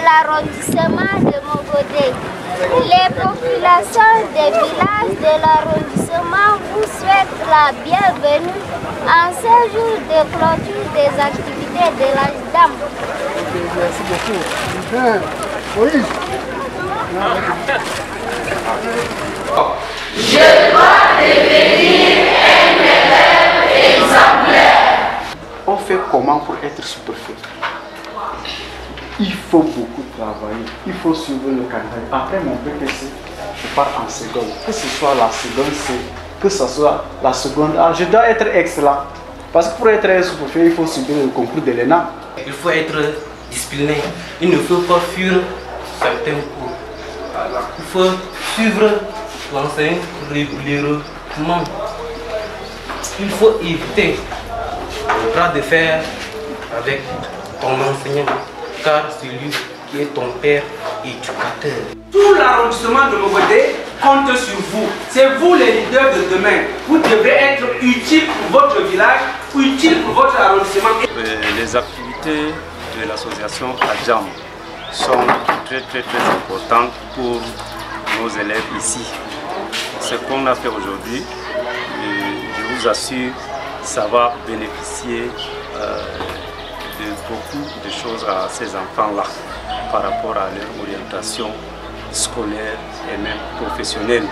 l'arrondissement de Mogodé. Les populations des villages de l'arrondissement vous souhaitent la bienvenue en ce jour de clôture des activités de l'AJDAM. Merci beaucoup. Moïse. Je dois devenir un élève exemplaire. On fait comment pour être sous-préfet? Il faut beaucoup travailler, il faut suivre le calendrier. Après mon PPC, je pars en seconde. Que ce soit la seconde C, que ce soit la seconde A, je dois être excellent. Parce que pour être un sous-préfet, il faut subir le concours de l'ENA. Il faut être discipliné. Il ne faut pas fuir certains cours. Il faut suivre l'enseignant régulièrement. Il faut éviter le bras de fer avec ton enseignant, car c'est lui qui est ton père éducateur. Tout l'arrondissement de Mogodé compte sur vous. C'est vous les leaders de demain. Vous devrez être utile pour votre village, utile pour votre arrondissement. Les activités de l'association AJDAM sont très importantes pour nos élèves ici. Ce qu'on a fait aujourd'hui, je vous assure, ça va bénéficier de beaucoup de choses à ces enfants-là par rapport à leur orientation scolaire et même professionnelle.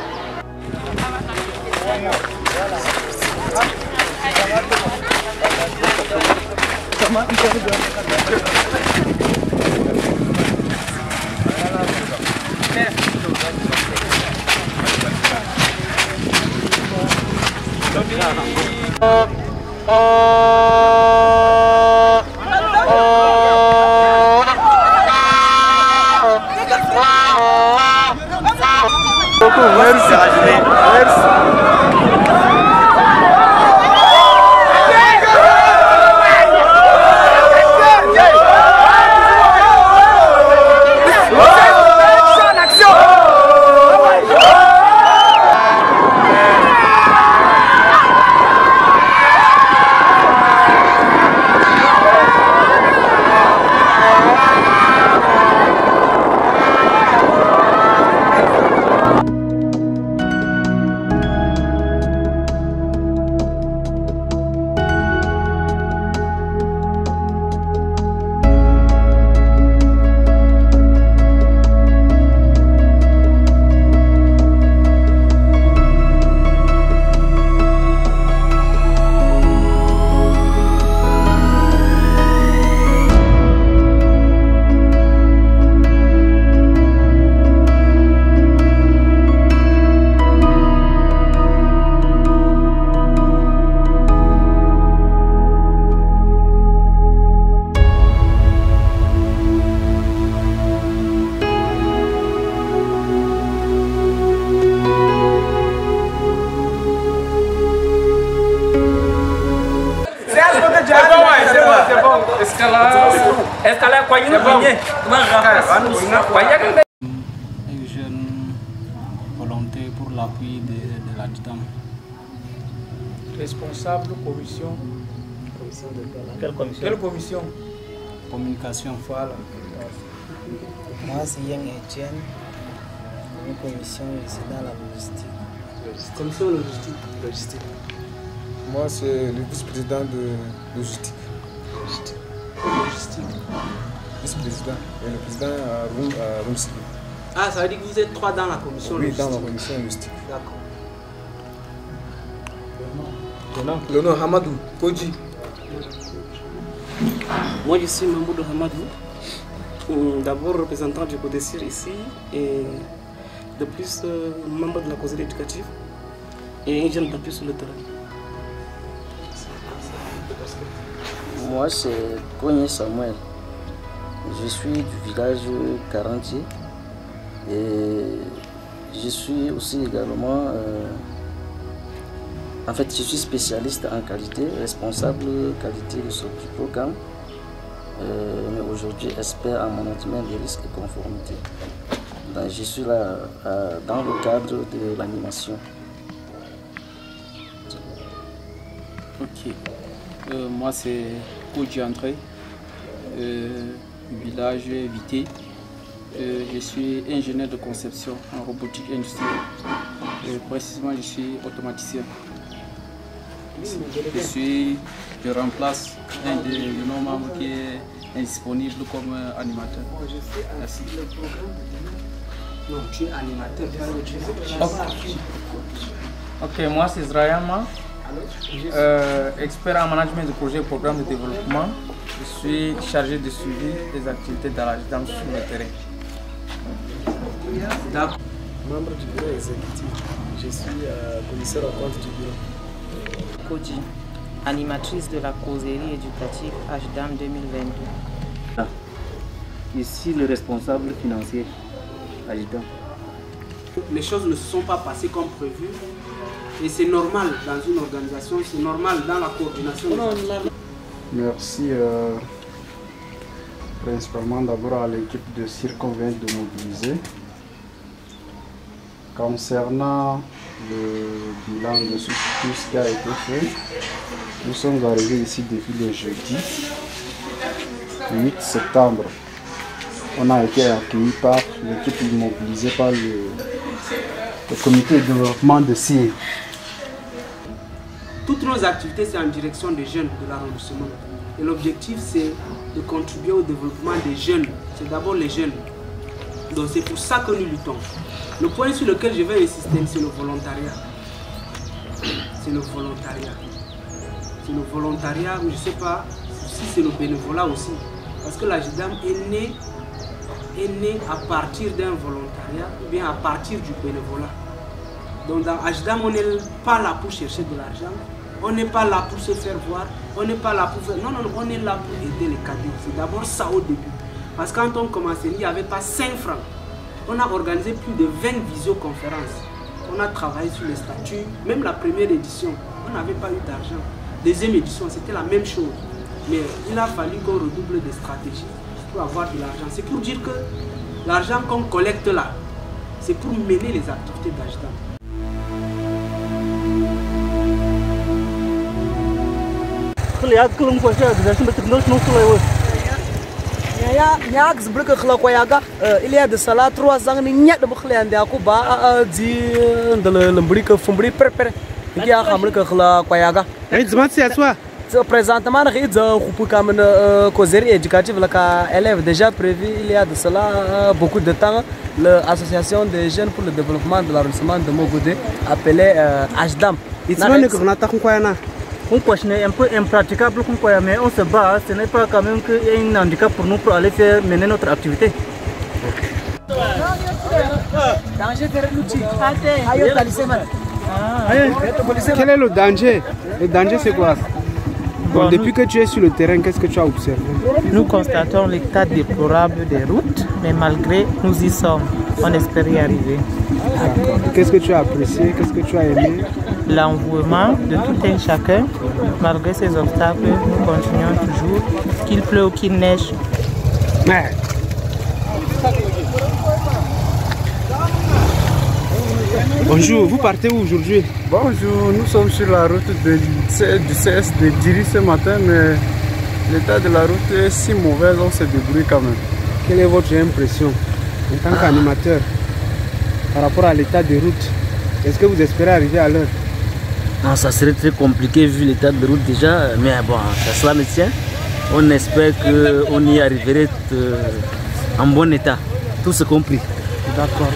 Un jeune volontaire pour l'appui de l'AJDAM. Responsable commission. Quelle commission? Quelle commission? Communication. Voilà. Moi, c'est Yang Etienne. Une commission ici dans la logistique. Commission logistique. Moi, c'est le vice-président de logistique. Vice-président. Et le président à Rumsi. Ah, ça veut dire que vous êtes trois dans la commission logistique? Oui, dans la commission logistique. D'accord. Le nom Hamadou Koji. Moi, je suis Mamoudou Hamadou. D'abord représentant du CODESIR ici et de plus membre de la causerie éducative et un jeune d'appui sur le terrain. Moi, c'est Kogné Samuel. Je suis du village Karanti et je suis aussi également, en fait, je suis spécialiste en qualité, responsable qualité de ce programme, mais aujourd'hui expert en management des risques et conformité. Donc, je suis là dans le cadre de l'animation. Ok. Moi, c'est Koji André, village Vité. Je suis ingénieur de conception en robotique industrielle. Précisément, je suis automaticien. Je remplace un de nos membres qui est indisponible comme animateur. Merci. Non, tu es animateur. Ok, moi c'est Zrayama, expert en management de projet et programme de développement. Je suis chargé de suivi des activités dans l'AJDAM sur le terrain. Membre du bureau exécutif, je suis commissaire au compte du bureau. Koji, animatrice de la causerie éducative AJDAM 2022. Ici le responsable financier AJDAM. Les choses ne se sont pas passées comme prévu et c'est normal dans une organisation, c'est normal dans la coordination. Merci principalement d'abord à l'équipe de CIR qu'on vient de mobiliser. Concernant le bilan de tout ce qui a été fait, nous sommes arrivés ici depuis le jeudi 8 septembre. On a été accueillis par l'équipe mobilisée par le comité de développement de CIR. Toutes nos activités, c'est en direction des jeunes de l'arrondissement. Et l'objectif, c'est de contribuer au développement des jeunes. C'est d'abord les jeunes. Donc c'est pour ça que nous luttons. Le point sur lequel je vais insister, c'est le volontariat. C'est le volontariat. C'est le volontariat, mais je ne sais pas si c'est le bénévolat aussi. Parce que l'AJDAM est née à partir d'un volontariat ou bien à partir du bénévolat. Donc dans AJDAM, on n'est pas là pour chercher de l'argent, on n'est pas là pour se faire voir, on n'est pas là pour faire... Non, non, on est là pour aider les cadets. C'est d'abord ça au début. Parce que quand on commençait, il n'y avait pas 5 francs. On a organisé plus de 20 visioconférences. On a travaillé sur les statuts, même la première édition, on n'avait pas eu d'argent. Deuxième édition, c'était la même chose. Mais il a fallu qu'on redouble des stratégies pour avoir de l'argent. C'est pour dire que l'argent qu'on collecte là, c'est pour mener les activités d'AJDAM. Il y a de cela 3 ans, il y a de présentement, causerie éducative, élève déjà prévu il y a de cela beaucoup de temps. L'association des jeunes pour le développement de l'arrondissement de Mogodé, appelée AJDAM. C'est un peu impraticable, mais on se bat. Ce n'est pas quand même un handicap pour nous pour aller mener notre activité. Quel est le danger? Le danger, c'est quoi? Bon, depuis que tu es sur le terrain, qu'est-ce que tu as observé? Nous constatons l'état déplorable des routes, mais malgré nous y sommes, on espère y arriver. Qu'est-ce que tu as apprécié? Qu'est-ce que tu as aimé? L'envouement de tout un chacun, malgré ces obstacles, nous continuons toujours, qu'il pleut ou qu'il neige. Ouais. Bonjour, vous partez où aujourd'hui? Bonjour, nous sommes sur la route du CS de Diri ce matin, mais l'état de la route est si mauvais, on se débrouille quand même. Quelle est votre impression en tant qu'animateur par rapport à l'état de route? Est-ce que vous espérez arriver à l'heure? Non, ça serait très compliqué vu l'état de route déjà, mais bon, cela me tient. On espère qu'on y arriverait en bon état, tout ce compris. D'accord.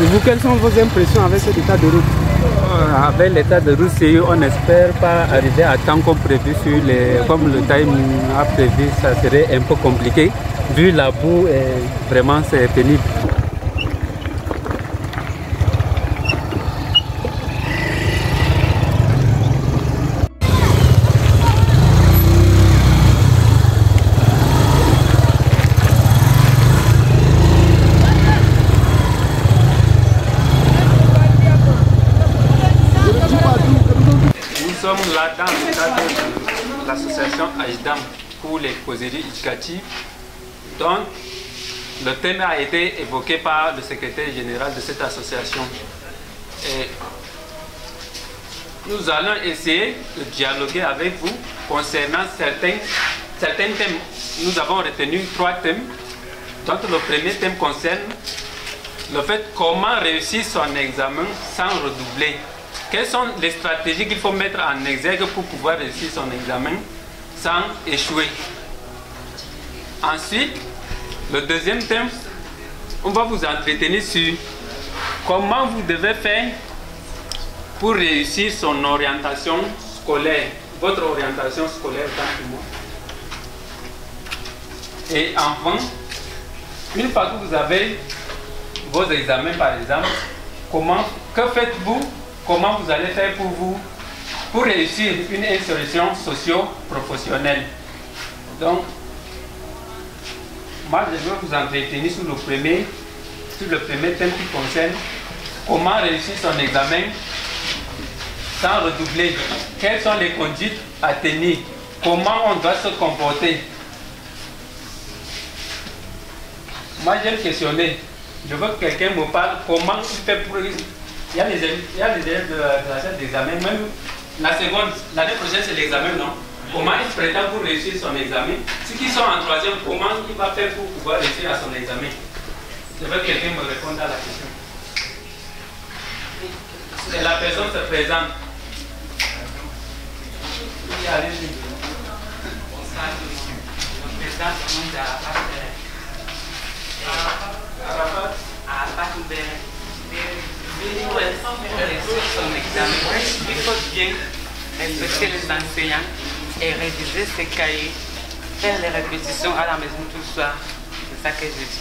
Et vous, quelles sont vos impressions avec cet état de route? Avec l'état de route, on n'espère pas arriver à temps comme prévu comme le time a prévu, ça serait un peu compliqué. Vu la boue, vraiment c'est pénible. Nous sommes là dans le cadre de l'association AJDAM pour les causeries éducatives. Donc, le thème a été évoqué par le secrétaire général de cette association. Et nous allons essayer de dialoguer avec vous concernant certains thèmes. Nous avons retenu 3 thèmes. Donc le premier thème concerne le fait comment réussir son examen sans redoubler. Quelles sont les stratégies qu'il faut mettre en exergue pour pouvoir réussir son examen sans échouer. Ensuite, le deuxième thème, on va vous entretenir sur comment vous devez faire pour réussir son orientation scolaire, votre orientation scolaire tant que moi. Et enfin, une fois que vous avez vos examens par exemple, que faites-vous, comment vous allez faire pour réussir une insertion socio-professionnelle. Donc, moi je vais vous entretenir sur le premier thème qui concerne comment réussir son examen sans redoubler. Quelles sont les conduites à tenir? Comment on doit se comporter? Moi j'ai questionné. Je veux que quelqu'un me parle comment il fait pour... Il y a les élèves de la salle d'examen, même la seconde, l'année prochaine c'est l'examen, non? Comment il se prétend pour réussir son examen? Ceux qui sont en troisième, comment il va faire pour pouvoir réussir à son examen? Je veux que quelqu'un me réponde à la question. Et la personne se présente. Oui, allez-y. Bonsoir tout le monde. Je me présente au nom d'Arafat. Arafat Mbere. Pour réussir son examen, il faut bien respecter les enseignants et réviser ses cahiers, faire les répétitions à la maison tout le soir. C'est ça que je dis.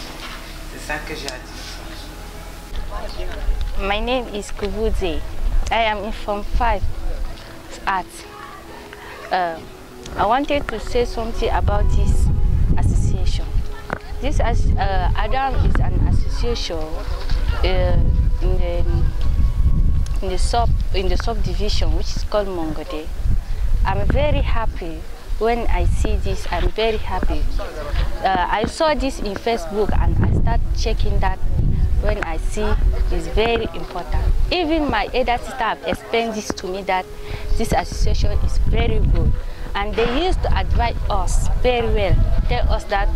C'est ça que j'ai à dire. My name is Kubuzi. I am in Form 5 Art. I wanted to say something about this association. This Adam is an association in the subdivision which is called Mongode. I'm very happy when I see this. I'm very happy. I saw this in Facebook and I start checking that. When I see it's very important. Even my elder sister have explained this to me that this association is very good, and they used to advise us very well, tell us that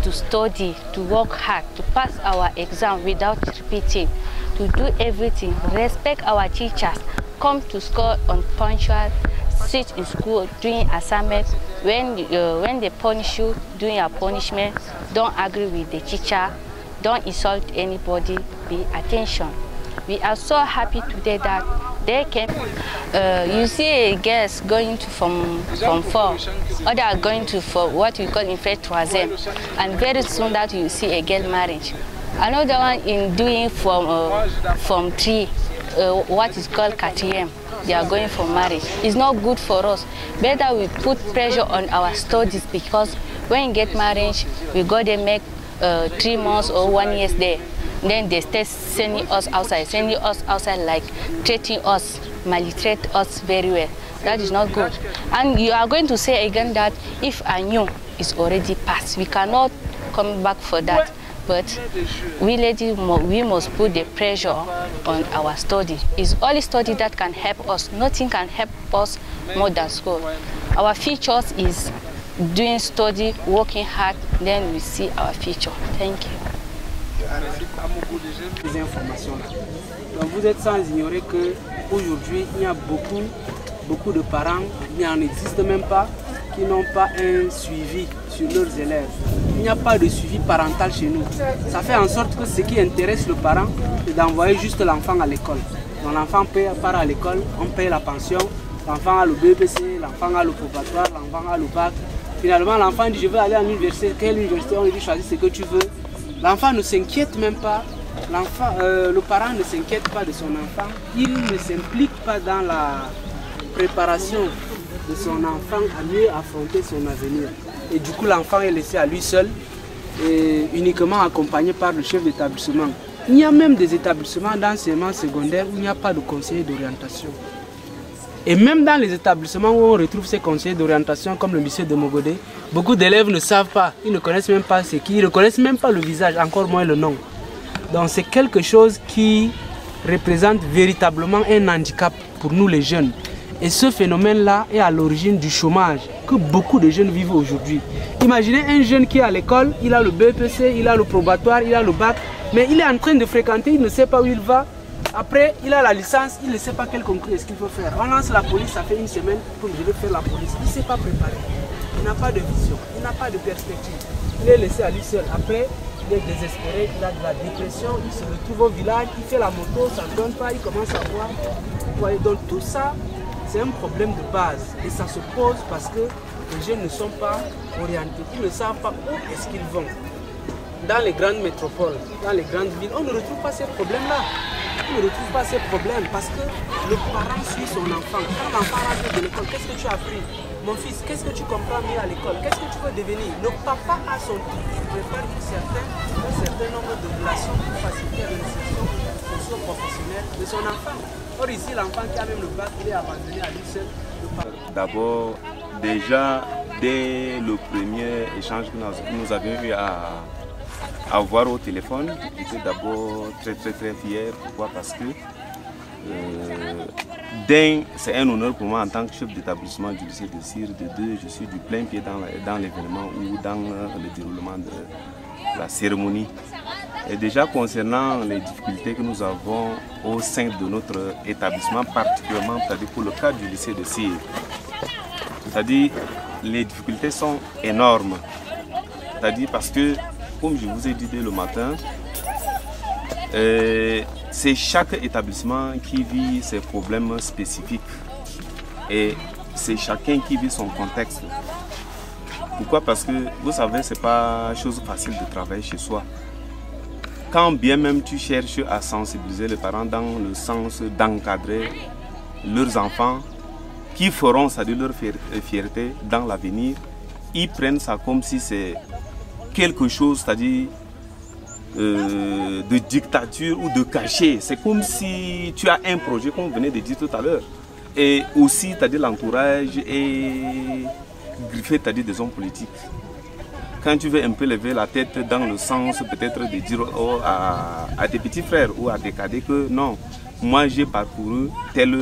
to study, to work hard, to pass our exam without repeating, to do everything, respect our teachers, come to school on punctual, sit in school doing assignments. When they punish you, doing your punishment, don't agree with the teacher. Don't insult anybody, pay attention. We are so happy today that they came. You see girls going to from 4, others are going to for what we call in French troisième, and very soon that you see a girl marriage. Another one in doing from 3, what is called quatrième. They are going for marriage. It's not good for us. Better we put pressure on our studies, because when you get married, we go there make 3 months or 1 year there. Then they start sending us outside like treating us, maltreat us very well. That is not good. And you are going to say again that if I knew it's already passed, we cannot come back for that. But we must put the pressure on our study. It's only study that can help us. Nothing can help us more than school. Our futures is doing study, working hard, then we see our future. Thank you. Ces informations-là. Donc vous êtes sans ignorer qu'aujourd'hui, il y a beaucoup de parents, il n'en existe même pas, qui n'ont pas un suivi sur leurs élèves. Il n'y a pas de suivi parental chez nous. Ça fait en sorte que ce qui intéresse le parent, c'est d'envoyer juste l'enfant à l'école. Donc l'enfant part à l'école, on paye la pension, l'enfant a le BPC, l'enfant a le probatoire, l'enfant a le bac. Finalement, l'enfant dit je veux aller à l'université. Quelle université? On lui dit choisis ce que tu veux. L'enfant ne s'inquiète même pas. Le parent ne s'inquiète pas de son enfant. Il ne s'implique pas dans la préparation de son enfant à mieux affronter son avenir. Et du coup, l'enfant est laissé à lui seul, et uniquement accompagné par le chef d'établissement. Il y a même des établissements d'enseignement secondaire où il n'y a pas de conseiller d'orientation. Et même dans les établissements où on retrouve ces conseillers d'orientation comme le lycée de Mogodé, beaucoup d'élèves ne savent pas, ils ne connaissent même pas ce qui, ils ne connaissent même pas le visage, encore moins le nom. Donc c'est quelque chose qui représente véritablement un handicap pour nous les jeunes. Et ce phénomène-là est à l'origine du chômage que beaucoup de jeunes vivent aujourd'hui. Imaginez un jeune qui est à l'école, il a le BPC, il a le probatoire, il a le bac, mais il est en train de fréquenter, il ne sait pas où il va. Après, il a la licence, il ne sait pas quel concours est-ce qu'il faut faire. On lance la police, ça fait une semaine, comme je vais faire la police. Il ne s'est pas préparé. Il n'a pas de vision, il n'a pas de perspective. Il est laissé à lui seul. Après, il est désespéré, il a de la dépression, il se retrouve au village, il fait la moto, ça ne donne pas, il commence à voir. Ouais, donc tout ça, c'est un problème de base. Et ça se pose parce que les jeunes ne sont pas orientés. Ils ne savent pas où est-ce qu'ils vont. Dans les grandes métropoles, dans les grandes villes, on ne retrouve pas ces problèmes-là. On ne retrouve pas ces problèmes parce que le parent suit son enfant. Quand l'enfant rentre de l'école, qu'est-ce que tu as appris? Mon fils, qu'est-ce que tu comprends mieux à l'école? Qu'est-ce que tu veux devenir? Le papa a son tour, il prépare un certain nombre de relations pour faciliter l'insertion socio-professionnelle de son enfant. Or ici, l'enfant qui a même le bac, il est abandonné à lui seul. D'abord, déjà, dès le premier échange que nous avions eu à avoir au téléphone, j'étais d'abord très fier. Pourquoi? Parce que d'un, c'est un honneur pour moi en tant que chef d'établissement du lycée de Sire. De deux, je suis du plein pied dans l'événement ou dans le déroulement de la cérémonie. Et déjà concernant les difficultés que nous avons au sein de notre établissement, particulièrement pour le cas du lycée de Sire, c'est-à-dire les difficultés sont énormes. C'est-à-dire parce que, comme je vous ai dit dès le matin, c'est chaque établissement qui vit ses problèmes spécifiques et c'est chacun qui vit son contexte. Pourquoi? Parce que vous savez, ce n'est pas chose facile de travailler chez soi. Quand bien même tu cherches à sensibiliser les parents dans le sens d'encadrer leurs enfants qui feront, c'est-à-dire leur fierté dans l'avenir, ils prennent ça comme si c'est quelque chose, c'est-à-dire de dictature ou de cachet. C'est comme si tu as un projet, comme vous venez de dire tout à l'heure. Et aussi, c'est-à-dire l'entourage est griffé, c'est-à-dire des hommes politiques. Quand tu veux un peu lever la tête dans le sens peut-être de dire à tes petits frères ou à tes cadets que non, moi j'ai parcouru tel,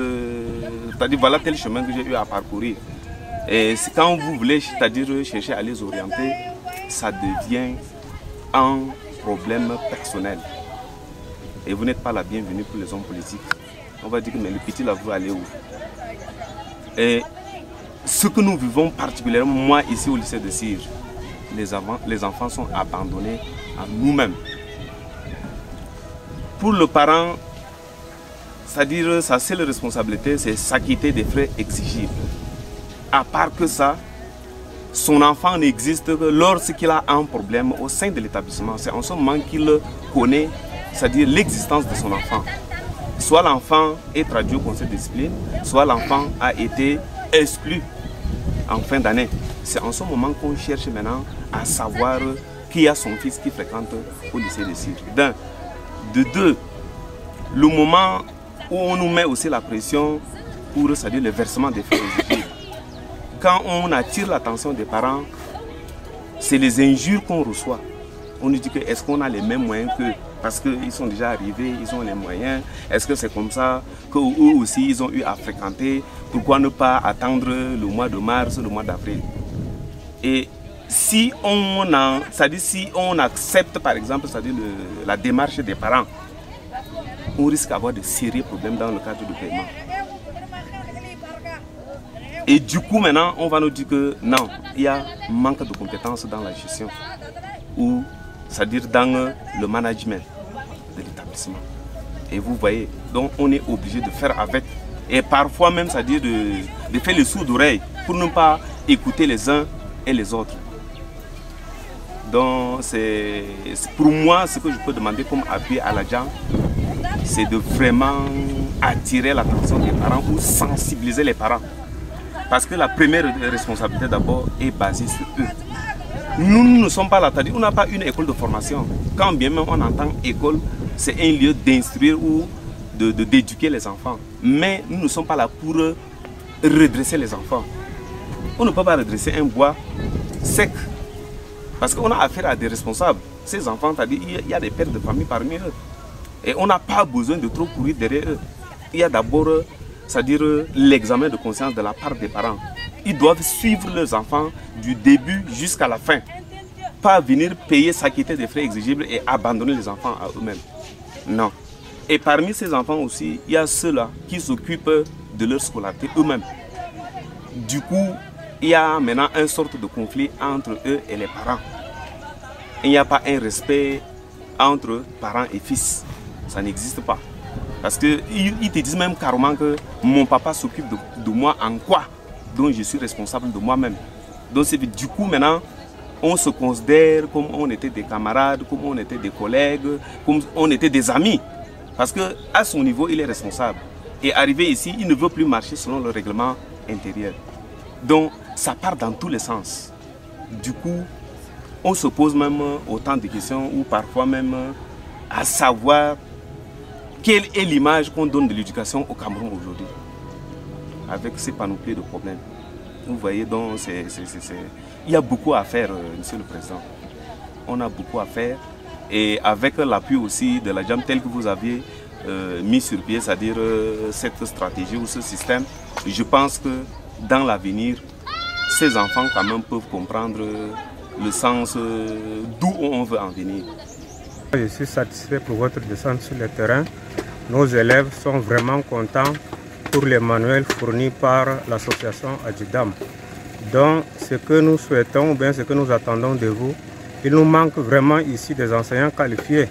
c'est-à-dire voilà tel chemin que j'ai eu à parcourir. Et quand vous voulez, c'est-à-dire chercher à les orienter, ça devient un problème personnel. Et vous n'êtes pas la bienvenue pour les hommes politiques. On va dire que mais le petit là, vous allez où? Et ce que nous vivons particulièrement, moi ici au lycée de Sire, les enfants sont abandonnés à nous-mêmes. Pour le parent, c'est-à-dire sa seule responsabilité, c'est s'acquitter des frais exigibles. À part que ça, son enfant n'existe que lorsqu'il a un problème au sein de l'établissement. C'est en ce moment qu'il connaît, c'est-à-dire l'existence de son enfant. Soit l'enfant est traduit au conseil de discipline, soit l'enfant a été exclu en fin d'année. C'est en ce moment qu'on cherche maintenant à savoir qui a son fils qui fréquente au lycée de Sire. D'un. De deux, le moment où on nous met aussi la pression pour, c'est-à-dire le versement des frais exigibles. Quand on attire l'attention des parents, c'est les injures qu'on reçoit. On nous dit que est-ce qu'on a les mêmes moyens qu'eux? Parce qu'ils sont déjà arrivés, ils ont les moyens. Est-ce que c'est comme ça qu'eux aussi ils ont eu à fréquenter? Pourquoi ne pas attendre le mois de mars, le mois d'avril? Et si on accepte par exemple, c'est-à-dire la démarche des parents, on risque d'avoir de sérieux problèmes dans le cadre du paiement. Et du coup maintenant on va nous dire que non, il y a manque de compétences dans la gestion ou c'est-à-dire dans le management de l'établissement. Et vous voyez, donc on est obligé de faire avec. Et parfois même, c'est-à-dire de faire les sourds d'oreille pour ne pas écouter les uns et les autres. Donc c'est pour moi ce que je peux demander comme appui à la JAM, c'est de vraiment attirer l'attention des parents ou sensibiliser les parents. Parce que la première responsabilité d'abord est basée sur eux. Nous ne sommes pas là, c'est-à-dire on n'a pas une école de formation. Quand bien même on entend école, c'est un lieu d'instruire ou d'éduquer les enfants. Mais nous ne sommes pas là pour redresser les enfants. On ne peut pas redresser un bois sec. Parce qu'on a affaire à des responsables. Ces enfants, c'est-à-dire il y a des pères de famille parmi eux. Et on n'a pas besoin de trop courir derrière eux. Il y a d'abord, c'est-à-dire l'examen de conscience de la part des parents. ils doivent suivre leurs enfants du début jusqu'à la fin. Pas venir payer, s'acquitter des frais exigibles et abandonner les enfants à eux-mêmes. Non. Et parmi ces enfants aussi, il y a ceux-là qui s'occupent de leur scolarité eux-mêmes. Du coup, il y a maintenant une sorte de conflit entre eux et les parents. Il n'y a pas un respect entre parents et fils. Ça n'existe pas. Parce qu'ils te disent même carrément que mon papa s'occupe de moi en quoi? Donc je suis responsable de moi-même. Donc du coup maintenant, on se considère comme on était des camarades, comme on était des collègues, comme on était des amis. Parce qu'à son niveau, il est responsable. Et arrivé ici, il ne veut plus marcher selon le règlement intérieur. Donc ça part dans tous les sens. Du coup, on se pose même autant de questions ou parfois même à savoir quelle est l'image qu'on donne de l'éducation au Cameroun aujourd'hui, avec ces panoplies de problèmes. Vous voyez, donc il y a beaucoup à faire, Monsieur le Président. On a beaucoup à faire. Et avec l'appui aussi de la JAM tel que vous aviez mis sur pied, c'est-à-dire cette stratégie ou ce système, je pense que dans l'avenir, ces enfants quand même peuvent comprendre le sens d'où on veut en venir. Je suis satisfait pour votre descente sur le terrain. Nos élèves sont vraiment contents pour les manuels fournis par l'association Adjidam. Donc, ce que nous souhaitons, ou bien ce que nous attendons de vous, il nous manque vraiment ici des enseignants qualifiés,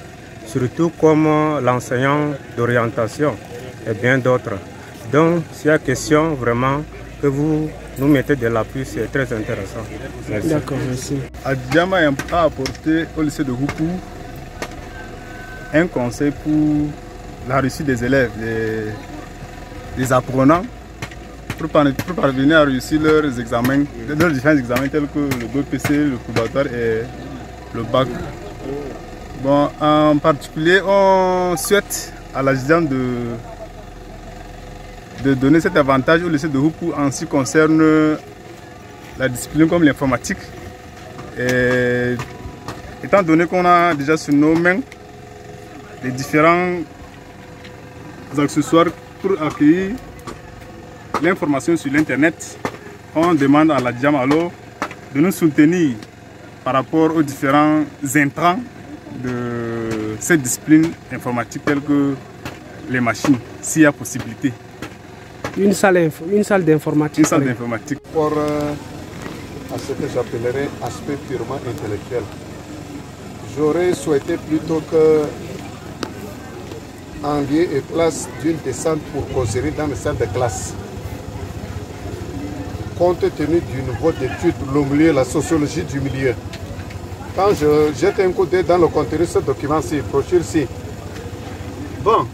surtout comme l'enseignant d'orientation et bien d'autres. Donc, s'il y a question vraiment que vous nous mettez de l'appui, c'est très intéressant. Merci. D'accord, merci. Adjidam a apporté au lycée de Houpou un conseil pour la réussite des élèves, des apprenants, pour parvenir à réussir leurs examens, leurs différents examens tels que le BPC, le probatoire et le bac. Bon, en particulier, on souhaite à l'Adjidam de donner cet avantage au lycée de Houpou en ce qui concerne la discipline comme l'informatique. Étant donné qu'on a déjà sur nos mains les différents accessoires pour accueillir l'information sur l'internet, on demande à l'Adjidam alors de nous soutenir par rapport aux différents intrants de cette discipline informatique telle que les machines, s'il y a possibilité. Une salle d'informatique. Une salle d'informatique. Pour à ce que j'appellerais aspect purement intellectuel. J'aurais souhaité plutôt que en lieu et place d'une descente pour causerie dans les salles de classe. Compte tenu du niveau d'études, le milieu, la sociologie du milieu. Quand je jette un coup d'œil dans le contenu de ce document-ci, brochure-ci, bon,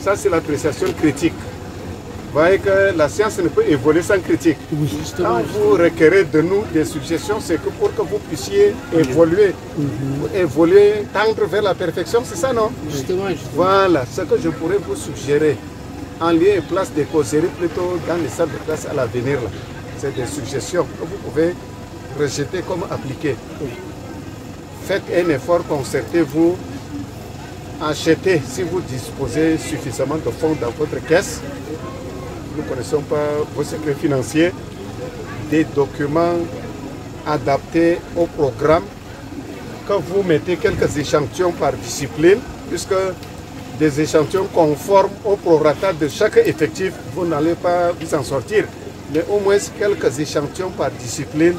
ça c'est l'appréciation critique. Vous voyez que la science ne peut évoluer sans critique. Oui, quand vous requérez de nous des suggestions, c'est que pour que vous puissiez évoluer, tendre vers la perfection, c'est ça, non? Justement. Voilà, ce que je pourrais vous suggérer, en lieu et place des causeries, plutôt dans les salles de classe à l'avenir, c'est des suggestions que vous pouvez rejeter comme appliquées. Faites un effort, concertez-vous, achetez, si vous disposez suffisamment de fonds dans votre caisse, nous ne connaissons pas vos secrets financiers, des documents adaptés au programme, que vous mettez quelques échantillons par discipline, puisque des échantillons conformes au prorata de chaque effectif, vous n'allez pas vous en sortir, mais au moins quelques échantillons par discipline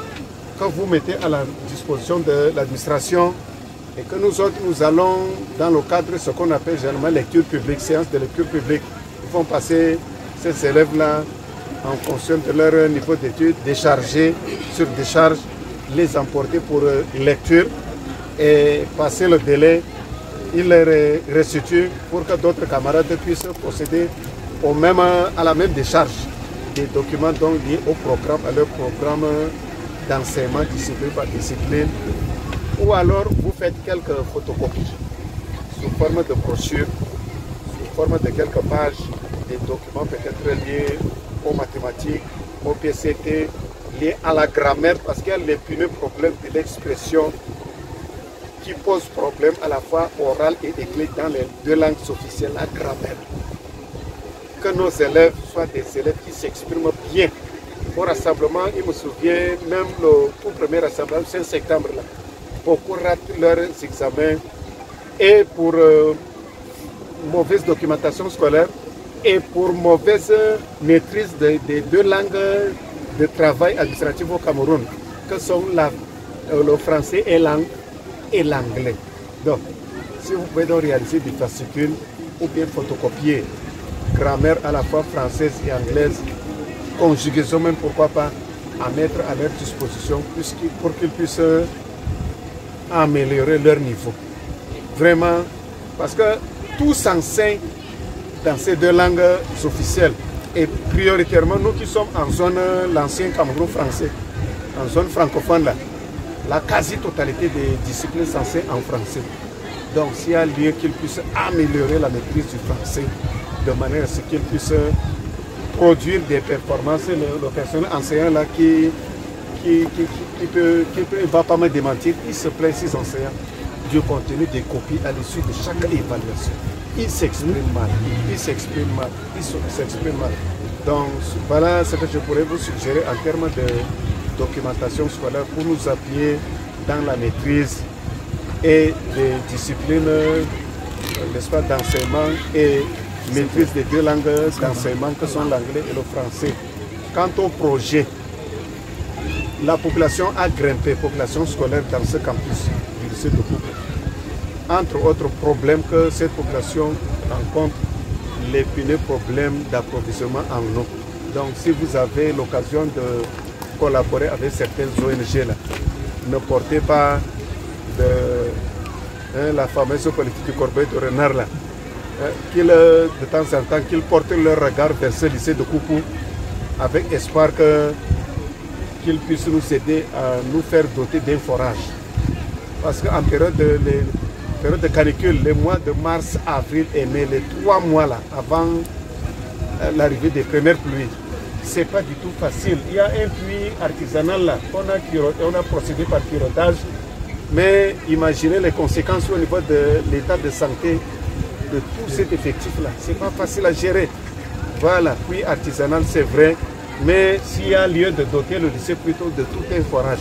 que vous mettez à la disposition de l'administration et que nous autres, nous allons dans le cadre de ce qu'on appelle généralement lecture publique, séance de lecture publique. Ils vont passer ces élèves-là, en fonction de leur niveau d'études, décharger sur décharge, les emporter pour lecture et passer le délai, ils les restituent pour que d'autres camarades puissent procéder à la même décharge des documents donc liés au programme, à leur programme d'enseignement discipline par discipline. Ou alors vous faites quelques photocopies sous forme de brochure, sous forme de quelques pages, des documents peut-être liés aux mathématiques, au PCT, liés à la grammaire, parce qu'il y a l'épineux problème de l'expression qui pose problème à la fois oral et écrit dans les deux langues officielles, la grammaire. Que nos élèves soient des élèves qui s'expriment bien au rassemblement, il me souvient, même le tout premier rassemblement, 5 septembre, là, beaucoup ratent leurs examens et pour mauvaise documentation scolaire et pour mauvaise maîtrise des 2 langues de travail administratif au Cameroun, que sont le français et l'anglais. Donc, si vous pouvez donc réaliser des fascicules ou bien photocopier grammaire à la fois française et anglaise, conjugaison même, pourquoi pas, à mettre à leur disposition pour qu'ils puissent améliorer leur niveau. Vraiment, parce que tout s'enseigne dans ces 2 langues officielles. Et prioritairement, nous qui sommes en zone, l'ancien Cameroun français, en zone francophone, là, la quasi-totalité des disciplines s'enseignent en français. Donc, s'il y a lieu qu'ils puissent améliorer la maîtrise du français, de manière à ce qu'ils puissent produire des performances, le personnel enseignant là qui ne va pas me démentir, il se plaît, ces enseignants, du contenu des copies à l'issue de chaque évaluation. Ils s'expriment mal, ils s'expriment mal, ils s'expriment mal. Donc voilà ce que je pourrais vous suggérer en termes de documentation scolaire pour nous appuyer dans la maîtrise et des disciplines, n'est-ce pas, d'enseignement et maîtrise des 2 langues d'enseignement que sont l'anglais et le français. Quant au projet, la population a grimpé, population scolaire dans ce campus du lycée de Coupe. Entre autres problèmes que cette population rencontre, l'épineux problème d'approvisionnement en eau. Donc si vous avez l'occasion de collaborer avec certaines ONG là, ne portez pas la fameuse politique du corbeil de renard là, qu'ils de temps en temps qu'ils portent leur regard vers ce lycée de Koupou avec espoir qu'ils puissent nous aider à nous faire doter d'un forage. Parce qu'en période de canicule, les mois de mars, avril et mai, les 3 mois là, avant l'arrivée des premières pluies, c'est pas du tout facile. Il y a un puits artisanal là, on a procédé par pilotage, mais imaginez les conséquences au niveau de l'état de santé de tout cet effectif-là. C'est pas facile à gérer. Voilà, puits artisanal, c'est vrai, mais s'il y a lieu de doter le lycée plutôt de tout un forage,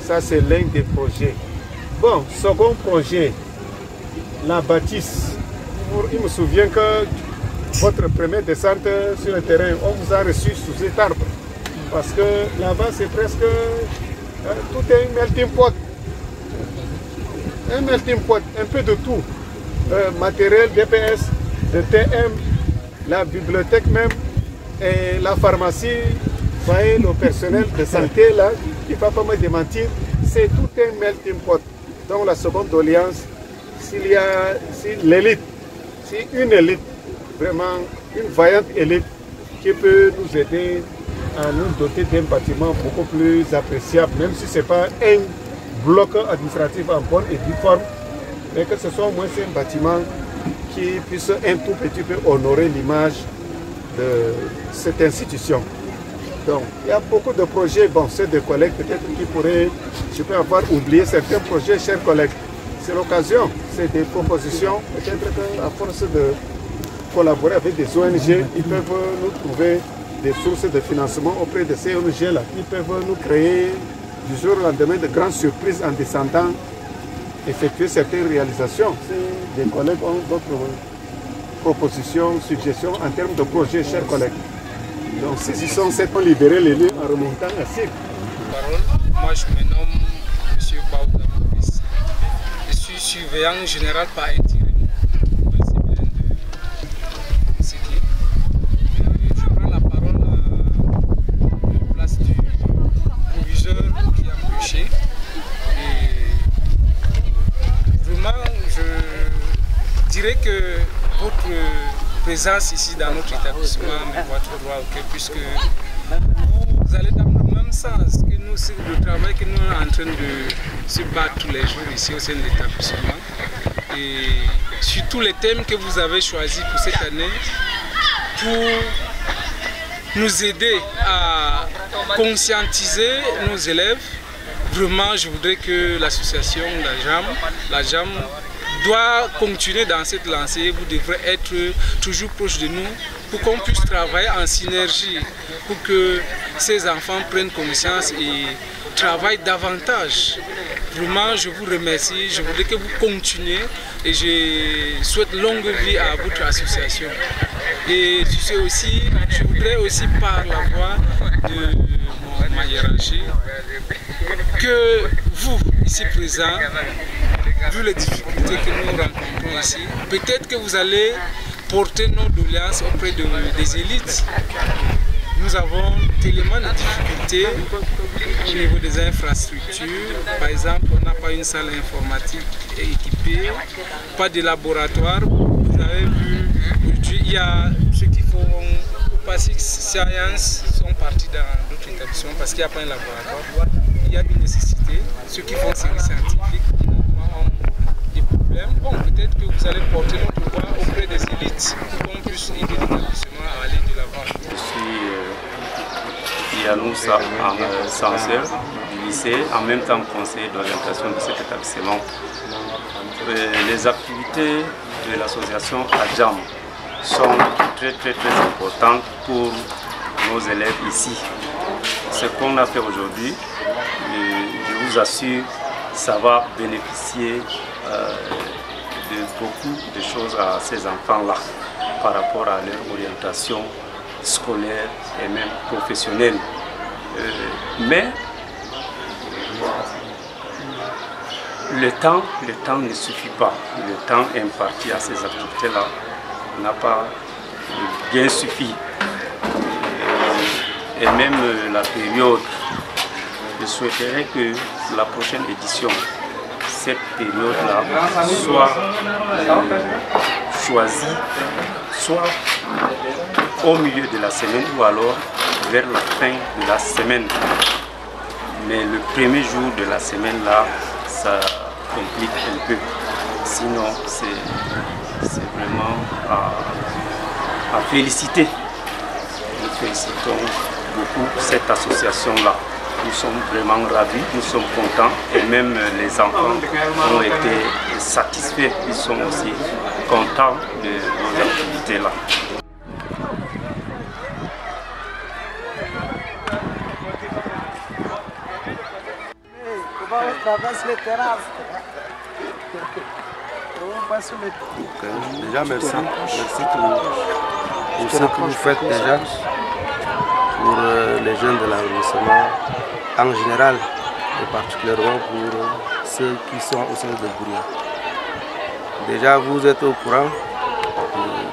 ça c'est l'un des projets. Bon, second projet, la bâtisse. Il me souvient que votre première descente sur le terrain, on vous a reçu sous cet arbre. Parce que là-bas, c'est presque tout est un melting pot. Un melting pot, un peu de tout. Matériel, DPS, de TM, la bibliothèque même, et la pharmacie, vous voyez, le personnel de santé là, qui ne va pas me démentir, c'est tout un melting pot. Donc la seconde doléance, s'il y a l'élite, si une élite, vraiment une vaillante élite qui peut nous aider à nous doter d'un bâtiment beaucoup plus appréciable, même si ce n'est pas un bloc administratif en bonne et due forme, mais que ce soit au moins un bâtiment qui puisse un tout petit peu honorer l'image de cette institution. Donc, il y a beaucoup de projets, bon, c'est des collègues peut-être qui pourraient, je peux avoir oublié certains projets, chers collègues. C'est l'occasion, c'est des propositions, peut-être qu'à force de collaborer avec des ONG, ils peuvent nous trouver des sources de financement auprès de ces ONG-là. Ils peuvent nous créer du jour au lendemain de grandes surprises en descendant, effectuer certaines réalisations. Si des collègues ont d'autres propositions, suggestions en termes de projets, chers collègues. Donc, saisissons cette pour libérer les lieux en remontant à Cycle. Moi, je me nomme M. Baouda Maurice. Je suis surveillant général par intérim au lycée Bélène de Ségué. Je prends la parole en place du proviseur qui a empêché. Et vraiment, je dirais que votre présence ici dans notre établissement met votre droit au cœur, puisque vous allez dans le même sens que nous, c'est le travail que nous sommes en train de se battre tous les jours ici au sein de l'établissement. Et sur tous les thèmes que vous avez choisis pour cette année, pour nous aider à conscientiser nos élèves, vraiment je voudrais que l'association, la JAM, doit continuer dans cette lancée. Vous devrez être toujours proche de nous pour qu'on puisse travailler en synergie, pour que ces enfants prennent conscience et travaillent davantage. Vraiment, je vous remercie, je voudrais que vous continuez et je souhaite longue vie à votre association. Et je voudrais aussi par la voix de ma hiérarchie que vous, ici présents, vu les difficultés que nous rencontrons ici, peut-être que vous allez porter nos doléances auprès des élites. Nous avons tellement de difficultés au niveau des infrastructures. Par exemple, on n'a pas une salle informatique équipée, pas de laboratoire. Vous avez vu, aujourd'hui, il y a ceux qui font Basic Science sont partis dans d'autres établissements parce qu'il n'y a pas un laboratoire. Il y a une nécessité. Ceux qui font série scientifique ont des problèmes. Bon, peut-être que vous allez porter notre voix auprès des élites pour qu'on puisse aider l'établissement à aller de l'avant. Yanoussa Sancer du lycée, en même temps conseiller d'orientation de cet établissement. Les activités de l'association ADJAM sont très importantes pour nos élèves ici. Ce qu'on a fait aujourd'hui, je vous assure, ça va bénéficier de beaucoup de choses à ces enfants-là par rapport à leur orientation scolaire et même professionnelle. Mais le temps ne suffit pas. Le temps imparti à ces activités-là n'a pas bien suffi. Et même la période, je souhaiterais que la prochaine édition, cette période-là soit choisie, soit au milieu de la semaine ou alors vers la fin de la semaine. Mais le premier jour de la semaine là, ça complique un peu. Sinon, c'est vraiment à féliciter. Nous félicitons beaucoup cette association-là. Nous sommes vraiment ravis, nous sommes contents et même les enfants ont été satisfaits. Ils sont aussi contents de nos activités-là. Déjà merci pour ce que vous faites déjà pour les jeunes de l'arrondissement en général et particulièrement pour ceux qui sont au sein de Bouria. Déjà vous êtes au courant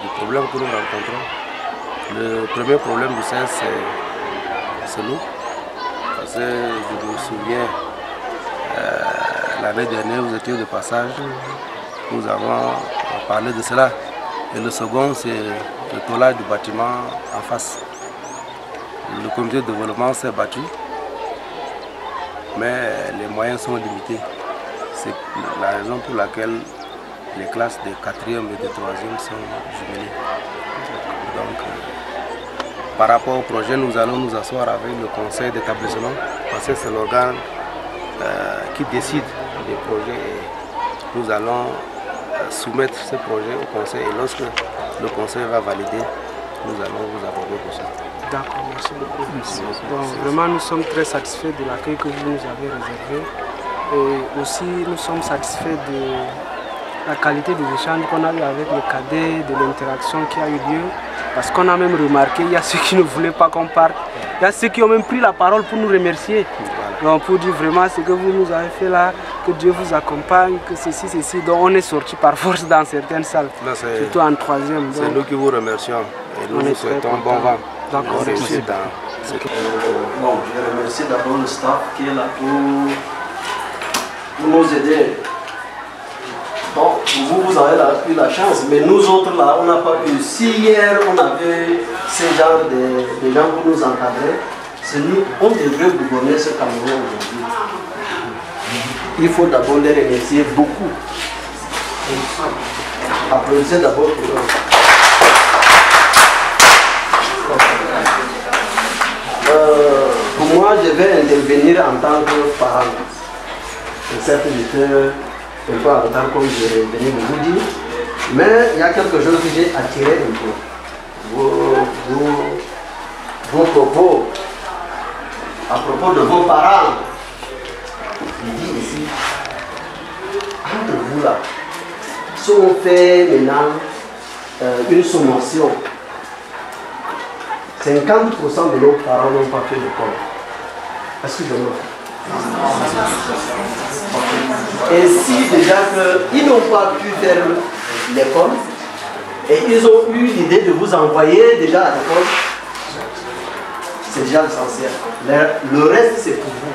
du problème que nous rencontrons. Le premier problème du sein c'est nous. Parce que je me souviens l'année dernière vous étiez de passage, nous avons parlé de cela. Et le second c'est le tollage du bâtiment en face. Le comité de développement s'est battu, mais les moyens sont limités. C'est la raison pour laquelle les classes de 4e et de 3e sont jumelées. Donc, par rapport au projet, nous allons nous asseoir avec le conseil d'établissement, parce que c'est l'organe qui décide des projets. Et nous allons soumettre ce projet au conseil et lorsque le conseil va valider, nous allons vous aborder pour ça. D'accord, merci beaucoup. Bon, vraiment, nous sommes très satisfaits de l'accueil que vous nous avez réservé. Et aussi, nous sommes satisfaits de la qualité des échanges qu'on a eu avec les cadets, de l'interaction qui a eu lieu. Parce qu'on a même remarqué, il y a ceux qui ne voulaient pas qu'on parte. Il y a ceux qui ont même pris la parole pour nous remercier. Donc, pour dire vraiment ce que vous nous avez fait là, que Dieu vous accompagne, que ceci. Donc, on est sorti par force dans certaines salles, surtout en 3e. C'est nous qui vous remercions et nous vous souhaitons bon vent. D'accord. Bon, je remercie d'abord le staff qui est là pour nous aider. Bon, vous avez eu la chance, mais nous autres là, on n'a pas eu. Si hier on avait ce genre de gens pour nous encadrer, c'est nous, on devrait gouverner ce Cameroun aujourd'hui. Il faut d'abord les remercier beaucoup. Applaudissez d'abord pour eux. Pour moi, je vais intervenir en tant que parent. Certes, j'étais un peu en retard comme je venais de vous dire, mais il y a quelque chose que j'ai attiré un peu. vos propos à propos de vos parents. Il dit ici, entre vous là, si on fait maintenant une sommation, 50% de nos parents n'ont pas fait l'école. Excusez-moi. Et si déjà qu'ils n'ont pas pu faire l'école, et ils ont eu l'idée de vous envoyer déjà à l'école, c'est déjà l'essentiel. Le reste, c'est pour vous.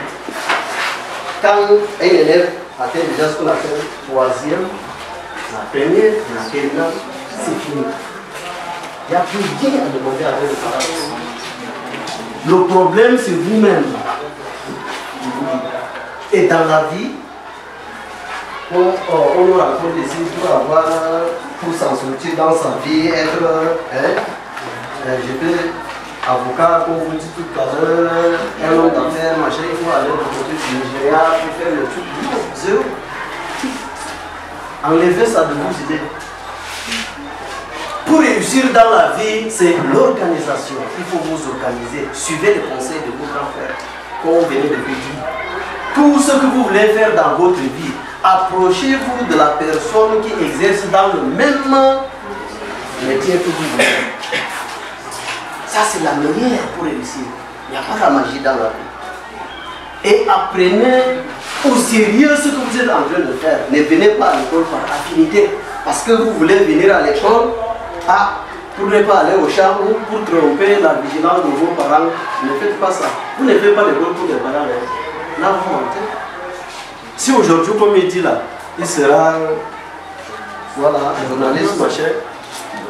Quand un élève atteint déjà ce qu'on appelle troisième, la première, la terminale, c'est fini. Il n'y a plus rien à demander avec les parents. Le problème, c'est vous-même. Et dans la vie, on nous raconte ici pour s'en sortir dans sa vie, être avocat, comme vous dites tout à l'heure, un homme d'affaires, machin, il faut aller de côté du Nigeria pour faire le truc. Zéro. Enlevez ça de vos idées. Pour réussir dans la vie, c'est l'organisation. Il faut vous organiser. Suivez les conseils de vos grands-pères, comme on venait de vous dire. Tout ce que vous voulez faire dans votre vie, approchez-vous de la personne qui exerce dans le même métier que vous voulez. Ça, c'est la manière pour réussir. Il n'y a pas la magie dans la vie. Et apprenez au sérieux ce que vous êtes en train de faire. Ne venez pas à l'école par affinité. Parce que vous voulez venir à l'école pour ne pas aller au champ ou pour tromper la vigilance de vos parents. Ne faites pas ça. Vous ne faites pas l'école pour les parents. Là, vous montez. Si aujourd'hui, comme il dit là, il sera voilà, un journaliste, machin.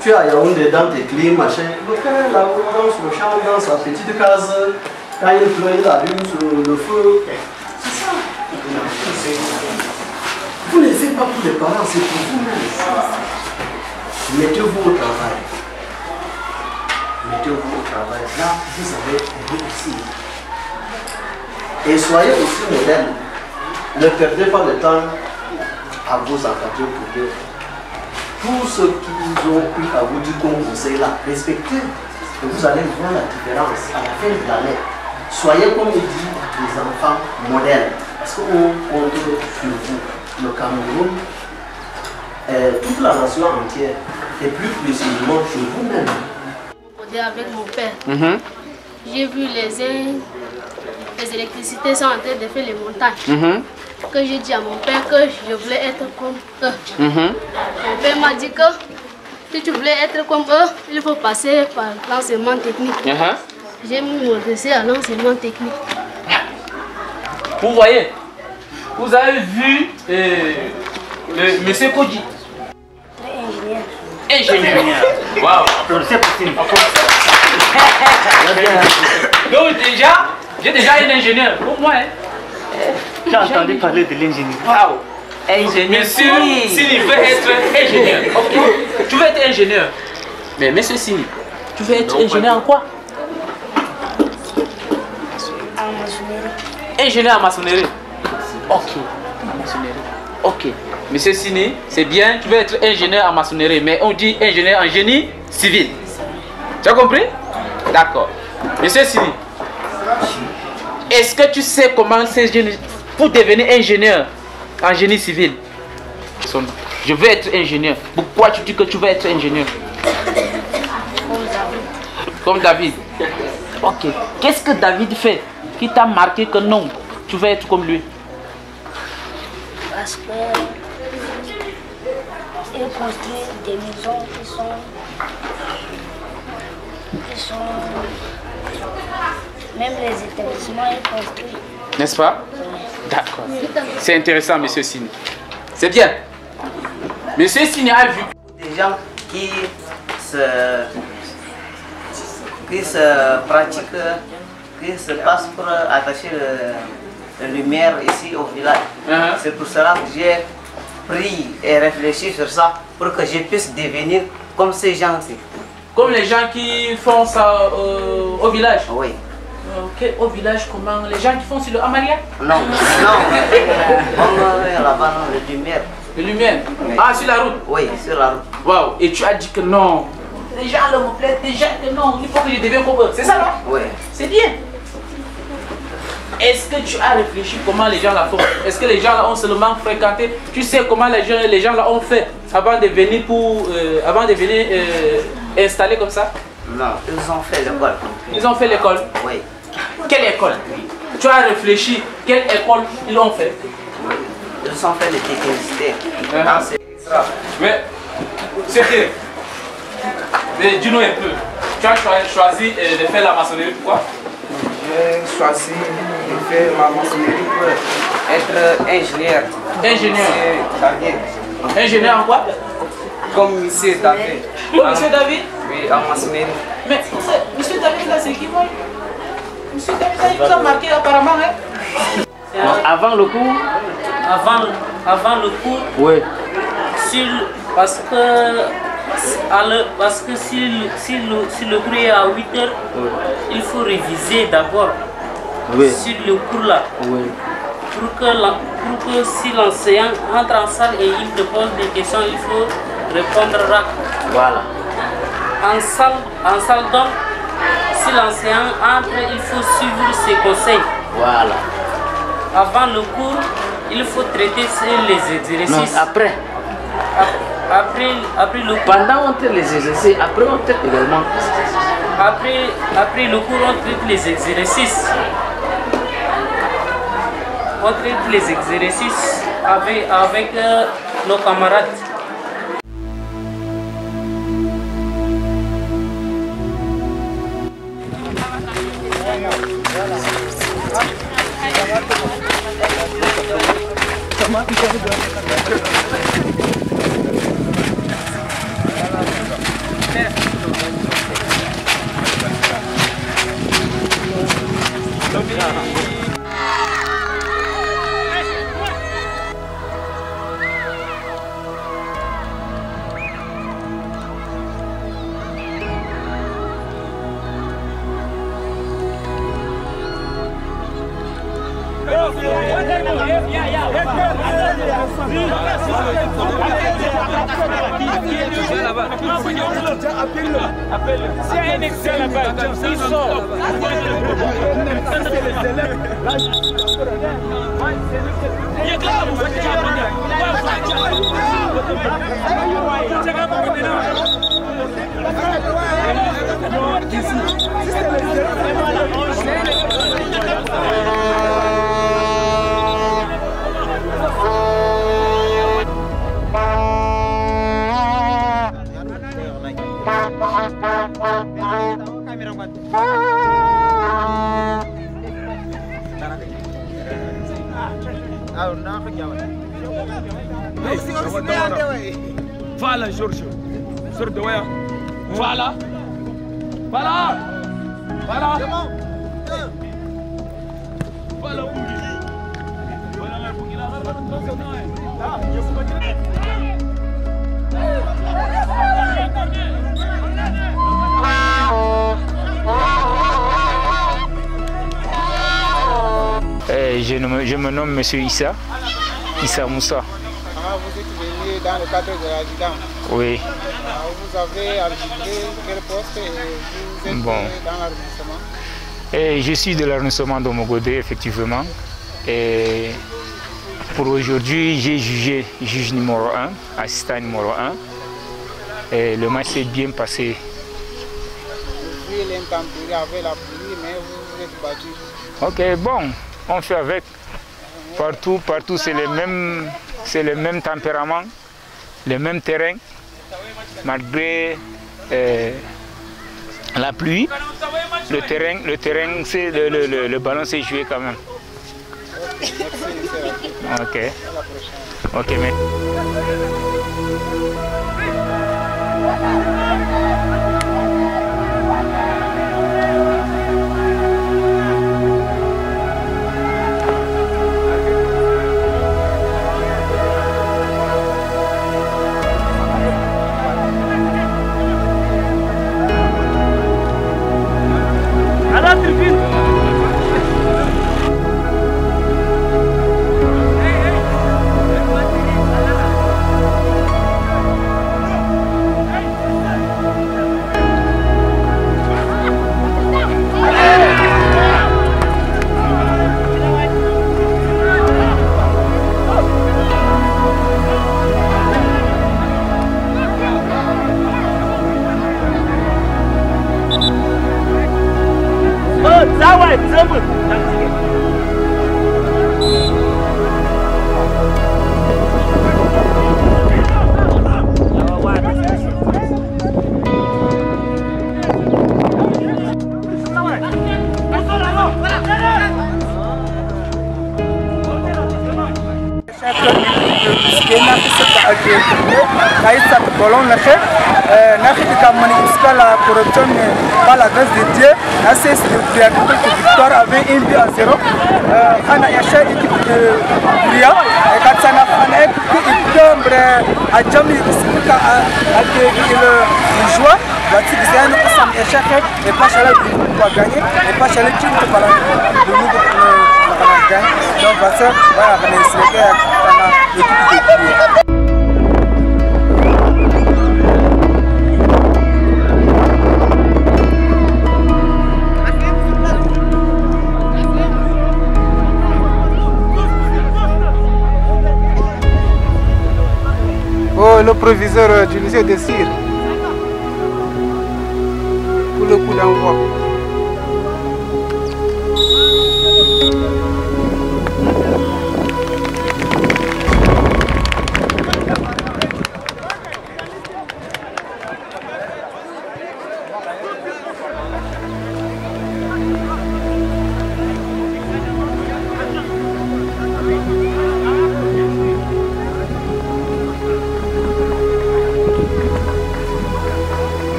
Tu as Yaoundé dans tes clés, machin. Le père, là, dans son champ, dans sa petite case, quand il pleut, il allume sur le feu. C'est ça. Vous ne le faites pas pour les parents, c'est pour vous-même. Mettez-vous au travail. Mettez-vous au travail. Là, vous avez réussi. Et soyez aussi modèle. Ne perdez pas le temps à vous encadrer pour Dieu. Tout ce qu'ils ont eu à vous dire comme conseil là, respectez. Et vous allez voir la différence à la fin de l'année. Soyez, comme il dit, des enfants modèles. Parce qu'on compte sur vous. Le Cameroun, toute la nation entière, et plus précisément sur vous-même. Avec mon père, j'ai vu les électricités sont en train de faire les montagnes. Que j'ai dit à mon père que je voulais être comme eux. Mon père m'a dit que si tu voulais être comme eux, il faut passer par l'enseignement technique. J'ai mis mon dossier à l'enseignement technique. Vous voyez, vous avez vu le monsieur Koji. Ingénieur. Waouh. C'est possible. Donc j'ai déjà un ingénieur. Pour moi. J'ai entendu parler de l'ingénieur. Waouh. Ingénieur. Monsieur Sini veut être ingénieur. Ok. Tu veux être ingénieur. Mais monsieur Sini, tu veux être ingénieur en quoi? En maçonnerie. Ingénieur en maçonnerie. Ok. Maçonnerie. Ok. Monsieur Sini, c'est bien, tu veux être ingénieur en maçonnerie, mais on dit ingénieur en génie civil. Tu as compris? D'accord. Monsieur Sini, est-ce que tu sais comment ces jeunes, pour devenir ingénieur en génie civil? Je veux être ingénieur. Pourquoi tu dis que tu veux être ingénieur? Comme David. Ok. Qu'est-ce que David fait qui t'a marqué que non, tu veux être comme lui? Parce que il construit des maisons qui sont même les établissements, il construit. N'est-ce pas? D'accord. C'est intéressant, monsieur Sini. C'est bien. Monsieur Sini a vu des gens qui se pratiquent, qui se passent pour attacher la lumière ici au village. C'est pour cela que j'ai pris et réfléchi sur ça pour que je puisse devenir comme ces gens-ci. Comme les gens qui font ça au village? Oui. Ok, au village, comment? Les gens qui font sur le Amalia? Non, non. Là-bas, les lumières. Les lumières? Oui. Ah, sur la route? Oui, sur la route. Waouh, et tu as dit que non. les gens me plaisent, des gens que non, il faut que je devienne comme eux. C'est ça, non? Oui. C'est bien. Est-ce que tu as réfléchi comment les gens la font? Est-ce que les gens là ont seulement fréquenté? Tu sais comment les gens là ont fait avant de venir installer comme ça? Non, ils ont fait l'école. Ils ont fait l'école? Oui. Quelle école? Tu as réfléchi, quelle école ils ont fait? Oui. Ils ont fait les technicités. Mais, c'était. Dis-nous un peu. Tu as choisi de faire la maçonnerie, pourquoi? J'ai choisi de faire la maçonnerie pour être ingénieur. Ingénieur? Ingénieur en quoi? Comme monsieur David. Monsieur David? Oui, en maçonnerie. Mais monsieur David là, c'est qui moi? Monsieur David là, il vous a marqué apparemment, hein? Avant le cours? Avant le cours? Oui. Parce que si le cours est à 8 heures, il faut réviser d'abord sur le cours là. Oui. Pour que si l'enseignant entre en salle et il te pose des questions, il faut répondre rapidement. Voilà. En salle donc, si l'enseignant entre, il faut suivre ses conseils. Voilà. Avant le cours, il faut traiter les exercices. Non, après. Après le cours. Pendant on traite les exercices, après on traite également. Après le cours, on traite les exercices. On traite les exercices avec nos camarades. Voilà, Georges. Sors de là. Voilà. Voilà. Voilà. Voilà. Je me nomme Monsieur Issa Moussa. Vous êtes venu dans le cadre de l'adjudant. Oui. Vous avez arbitré quel poste et vous êtes dans l'arrondissement? Je suis de l'arrondissement de Mogodé, effectivement. Et pour aujourd'hui, j'ai jugé juge numéro 1, assistant numéro 1. Et le match s'est bien passé. Depuis l'intempérie avec la pluie, mais vous êtes battu. Ok, bon, on fait avec. Partout c'est le même tempérament, le même terrain, malgré la pluie. Le terrain, c'est le ballon s'est joué quand même. Ok. Ok, mais. À la tribune. la corruption par la grâce de Dieu. C'est victoire avec 1 but à 0. On a échec équipe de Bria. Et quand ça n'a pas été tombe à Djambi, le joueur, il a échec et pas chez pour gagner et pas chez le team pour gagner. Donc ça, voilà, on est l'équipe de Bria. Oh, le proviseur du lycée de Cyr pour le coup d'envoi.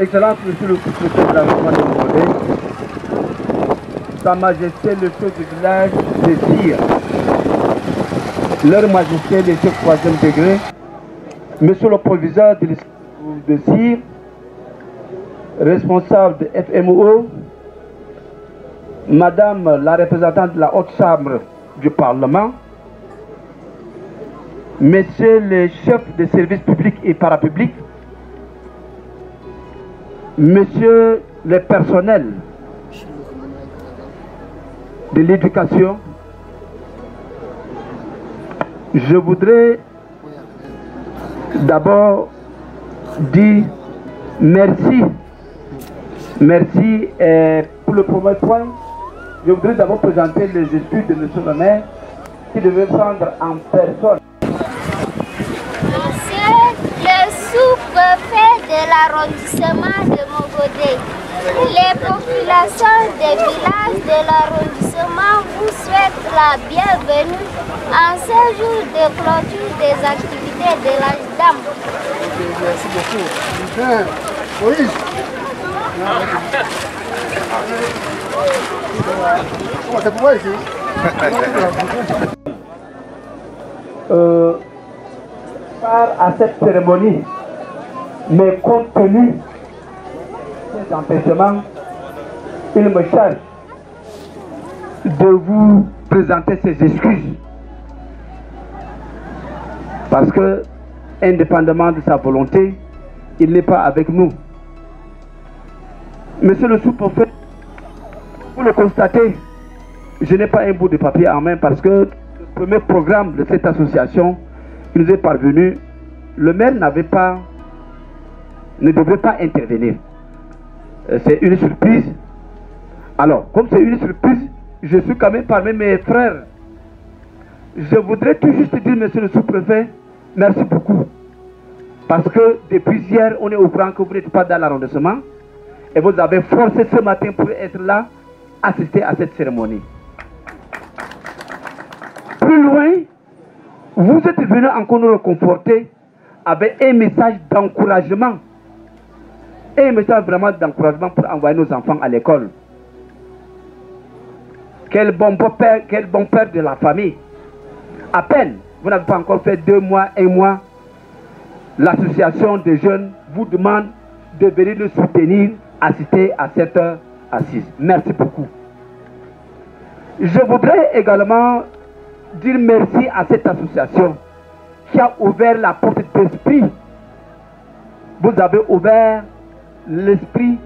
Excellence, Monsieur le sous-préfet de l'arrondissement de Mogodé, Sa Majesté le chef du village de Cyr, Leur Majesté le chef 3e degré, Monsieur le proviseur de Cyr, responsable de FMO, Madame la représentante de la Haute Chambre du Parlement, Messieurs les chefs des services publics et parapublics, Messieurs les personnels de l'éducation, je voudrais d'abord dire merci. Merci. Et pour le premier point, je voudrais d'abord présenter les excuses de M. le maire qui devait prendre en personne. Monsieur le sous-préfet de l'arrondissement de Mogodé, les populations des villages de l'arrondissement vous souhaitent la bienvenue en ce jour de clôture des activités de l'âge d'âme. Merci beaucoup. Oui. C'est pour moi ici. Part à cette cérémonie, mais compte tenu de cet empêchement, il me charge de vous présenter ses excuses. Parce que, indépendamment de sa volonté, il n'est pas avec nous. Monsieur le sous-préfet, vous le constatez, je n'ai pas un bout de papier en main parce que le premier programme de cette association qui nous est parvenu, le maire ne devait pas intervenir. C'est une surprise. Alors, comme c'est une surprise, je suis quand même parmi mes frères. Je voudrais tout juste dire, monsieur le sous-préfet, merci beaucoup. Parce que depuis hier, on est au courant que vous n'êtes pas dans l'arrondissement et vous avez forcé ce matin pour être là, assister à cette cérémonie. Plus loin, vous êtes venu encore nous réconforter avec un message d'encouragement. Un message vraiment d'encouragement pour envoyer nos enfants à l'école. Quel bon père de la famille. À peine, vous n'avez pas encore fait 2 mois, 1 mois, l'association des jeunes vous demande de venir nous soutenir, assister à cette assise. Merci beaucoup. Je voudrais également dire merci à cette association qui a ouvert la porte d'esprit. Vous avez ouvert l'esprit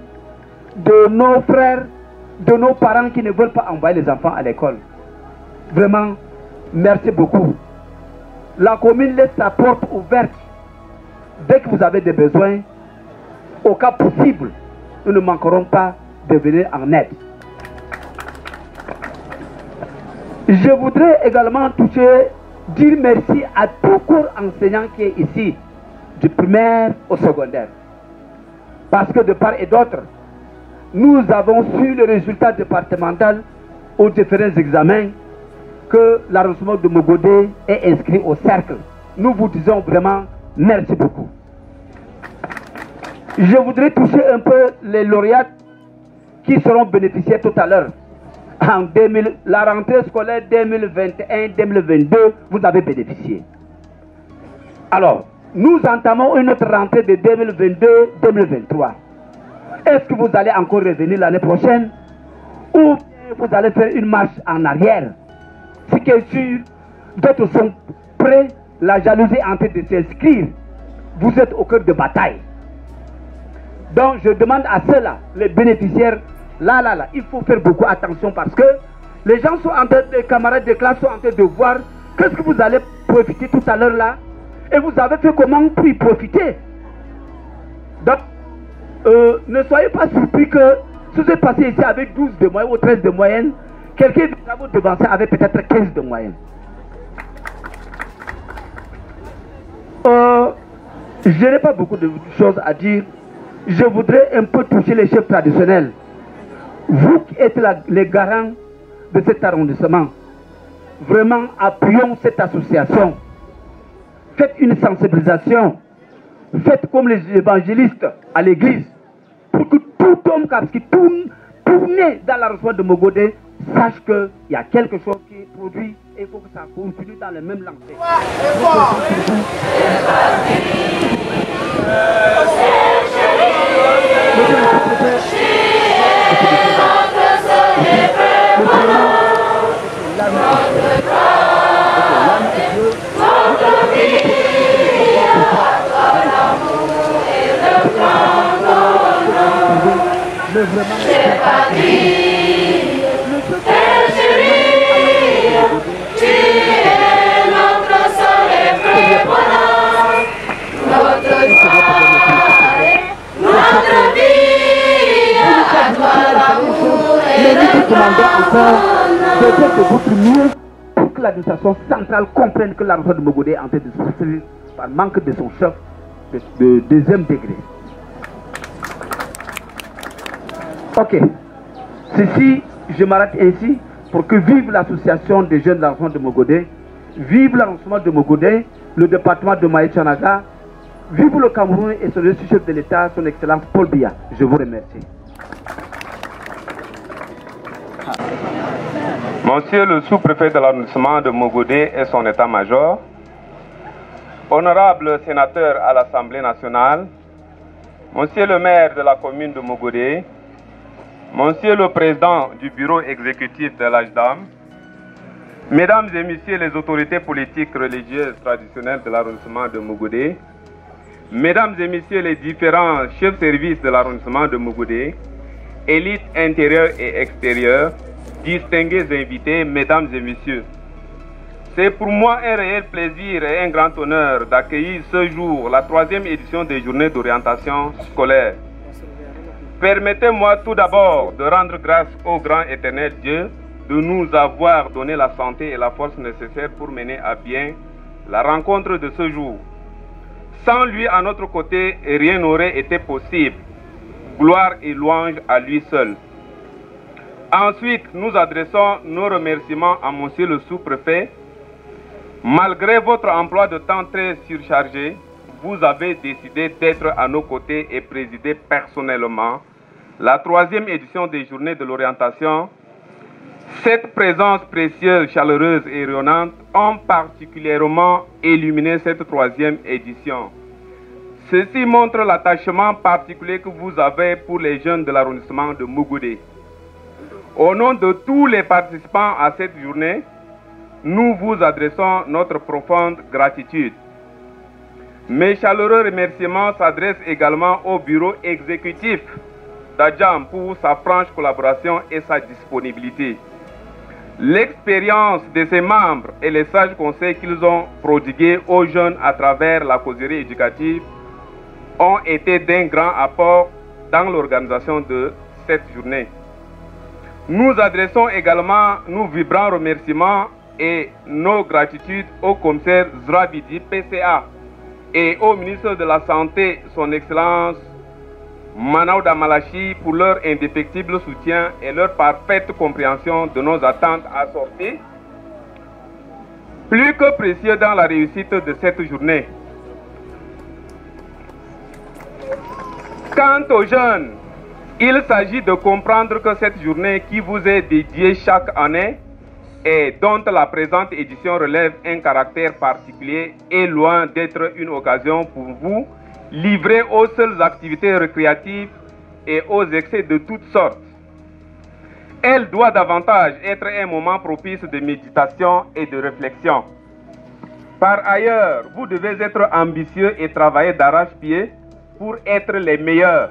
de nos frères, de nos parents qui ne veulent pas envoyer les enfants à l'école. Vraiment, merci beaucoup. La commune laisse sa porte ouverte. Dès que vous avez des besoins, au cas possible, nous ne manquerons pas de venir en aide. Je voudrais également dire merci à tout corps enseignant qui est ici, du primaire au secondaire. Parce que de part et d'autre, nous avons su le résultat départemental aux différents examens que l'arrondissement de Mogodé est inscrit au cercle. Nous vous disons vraiment merci beaucoup. Je voudrais toucher un peu les lauréats qui seront bénéficiaires tout à l'heure. En la rentrée scolaire 2021-2022, vous avez bénéficié. Alors, nous entamons une autre rentrée de 2022-2023. Est-ce que vous allez encore revenir l'année prochaine ou vous allez faire une marche en arrière? Ce qui est sûr, d'autres sont prêts, la jalousie est en train de s'inscrire. Vous êtes au cœur de bataille. Donc je demande à ceux-là, les bénéficiaires, là, il faut faire beaucoup attention parce que les gens sont en train, les camarades de classe sont en train de voir qu'est-ce que vous allez profiter tout à l'heure là. Et vous avez fait comment pour y profiter. Donc, ne soyez pas surpris que si vous êtes passé ici avec 12 de moyenne ou 13 de moyenne, quelqu'un va vous devancer avec peut-être 15 de moyenne. Je n'ai pas beaucoup de choses à dire. Je voudrais un peu toucher les chefs traditionnels. Vous qui êtes les garants de cet arrondissement, vraiment appuyons cette association. Faites une sensibilisation. Faites comme les évangélistes à l'église. Pour que tout homme qui tourne dans l'arrondissement de Mogodé sache qu'il y a quelque chose qui est produit et il faut que ça continue dans le même lancé. De votre mieux pour que l'administration centrale comprenne que l'arrondissement de Mogodé est en train de souffrir par manque de son chef de deuxième degré. Ok. Ceci, je m'arrête ainsi pour que vive l'association des jeunes de l'arrondissement de Mogodé, vive l'arrondissement de Mogodé, le département de Maïchanaga, vive le Cameroun et son chef de l'État, son Excellence Paul Biya. Je vous remercie. Monsieur le sous-préfet de l'arrondissement de Mogodé et son état-major, honorable sénateur à l'Assemblée nationale, monsieur le maire de la commune de Mogodé, monsieur le président du bureau exécutif de l'AJDAM, mesdames et messieurs les autorités politiques, religieuses, traditionnelles de l'arrondissement de Mogodé, mesdames et messieurs les différents chefs services de l'arrondissement de Mogodé, élites intérieure et extérieure, distingués invités, mesdames et messieurs. C'est pour moi un réel plaisir et un grand honneur d'accueillir ce jour la 3e édition des journées d'orientation scolaire. Permettez-moi tout d'abord de rendre grâce au grand éternel Dieu de nous avoir donné la santé et la force nécessaires pour mener à bien la rencontre de ce jour. Sans lui à notre côté, rien n'aurait été possible. Gloire et louange à lui seul. Ensuite, nous adressons nos remerciements à monsieur le sous-préfet. Malgré votre emploi de temps très surchargé, vous avez décidé d'être à nos côtés et présider personnellement la 3e édition des journées de l'orientation. Cette présence précieuse, chaleureuse et rayonnante ont particulièrement illuminé cette 3e édition. Ceci montre l'attachement particulier que vous avez pour les jeunes de l'arrondissement de Mogodé. Au nom de tous les participants à cette journée, nous vous adressons notre profonde gratitude. Mes chaleureux remerciements s'adressent également au bureau exécutif d'Adjam pour sa franche collaboration et sa disponibilité. L'expérience de ses membres et les sages conseils qu'ils ont prodigués aux jeunes à travers la causerie éducative ont été d'un grand apport dans l'organisation de cette journée. Nous adressons également nos vibrants remerciements et nos gratitudes au commissaire Zravidi PCA et au ministre de la Santé, son Excellence Manaouda Malachi, pour leur indéfectible soutien et leur parfaite compréhension de nos attentes assorties, plus que précieux dans la réussite de cette journée. Quant aux jeunes, il s'agit de comprendre que cette journée qui vous est dédiée chaque année et dont la présente édition relève un caractère particulier est loin d'être une occasion pour vous livrer aux seules activités récréatives et aux excès de toutes sortes. Elle doit davantage être un moment propice de méditation et de réflexion. Par ailleurs, vous devez être ambitieux et travailler d'arrache-pied pour être les meilleurs.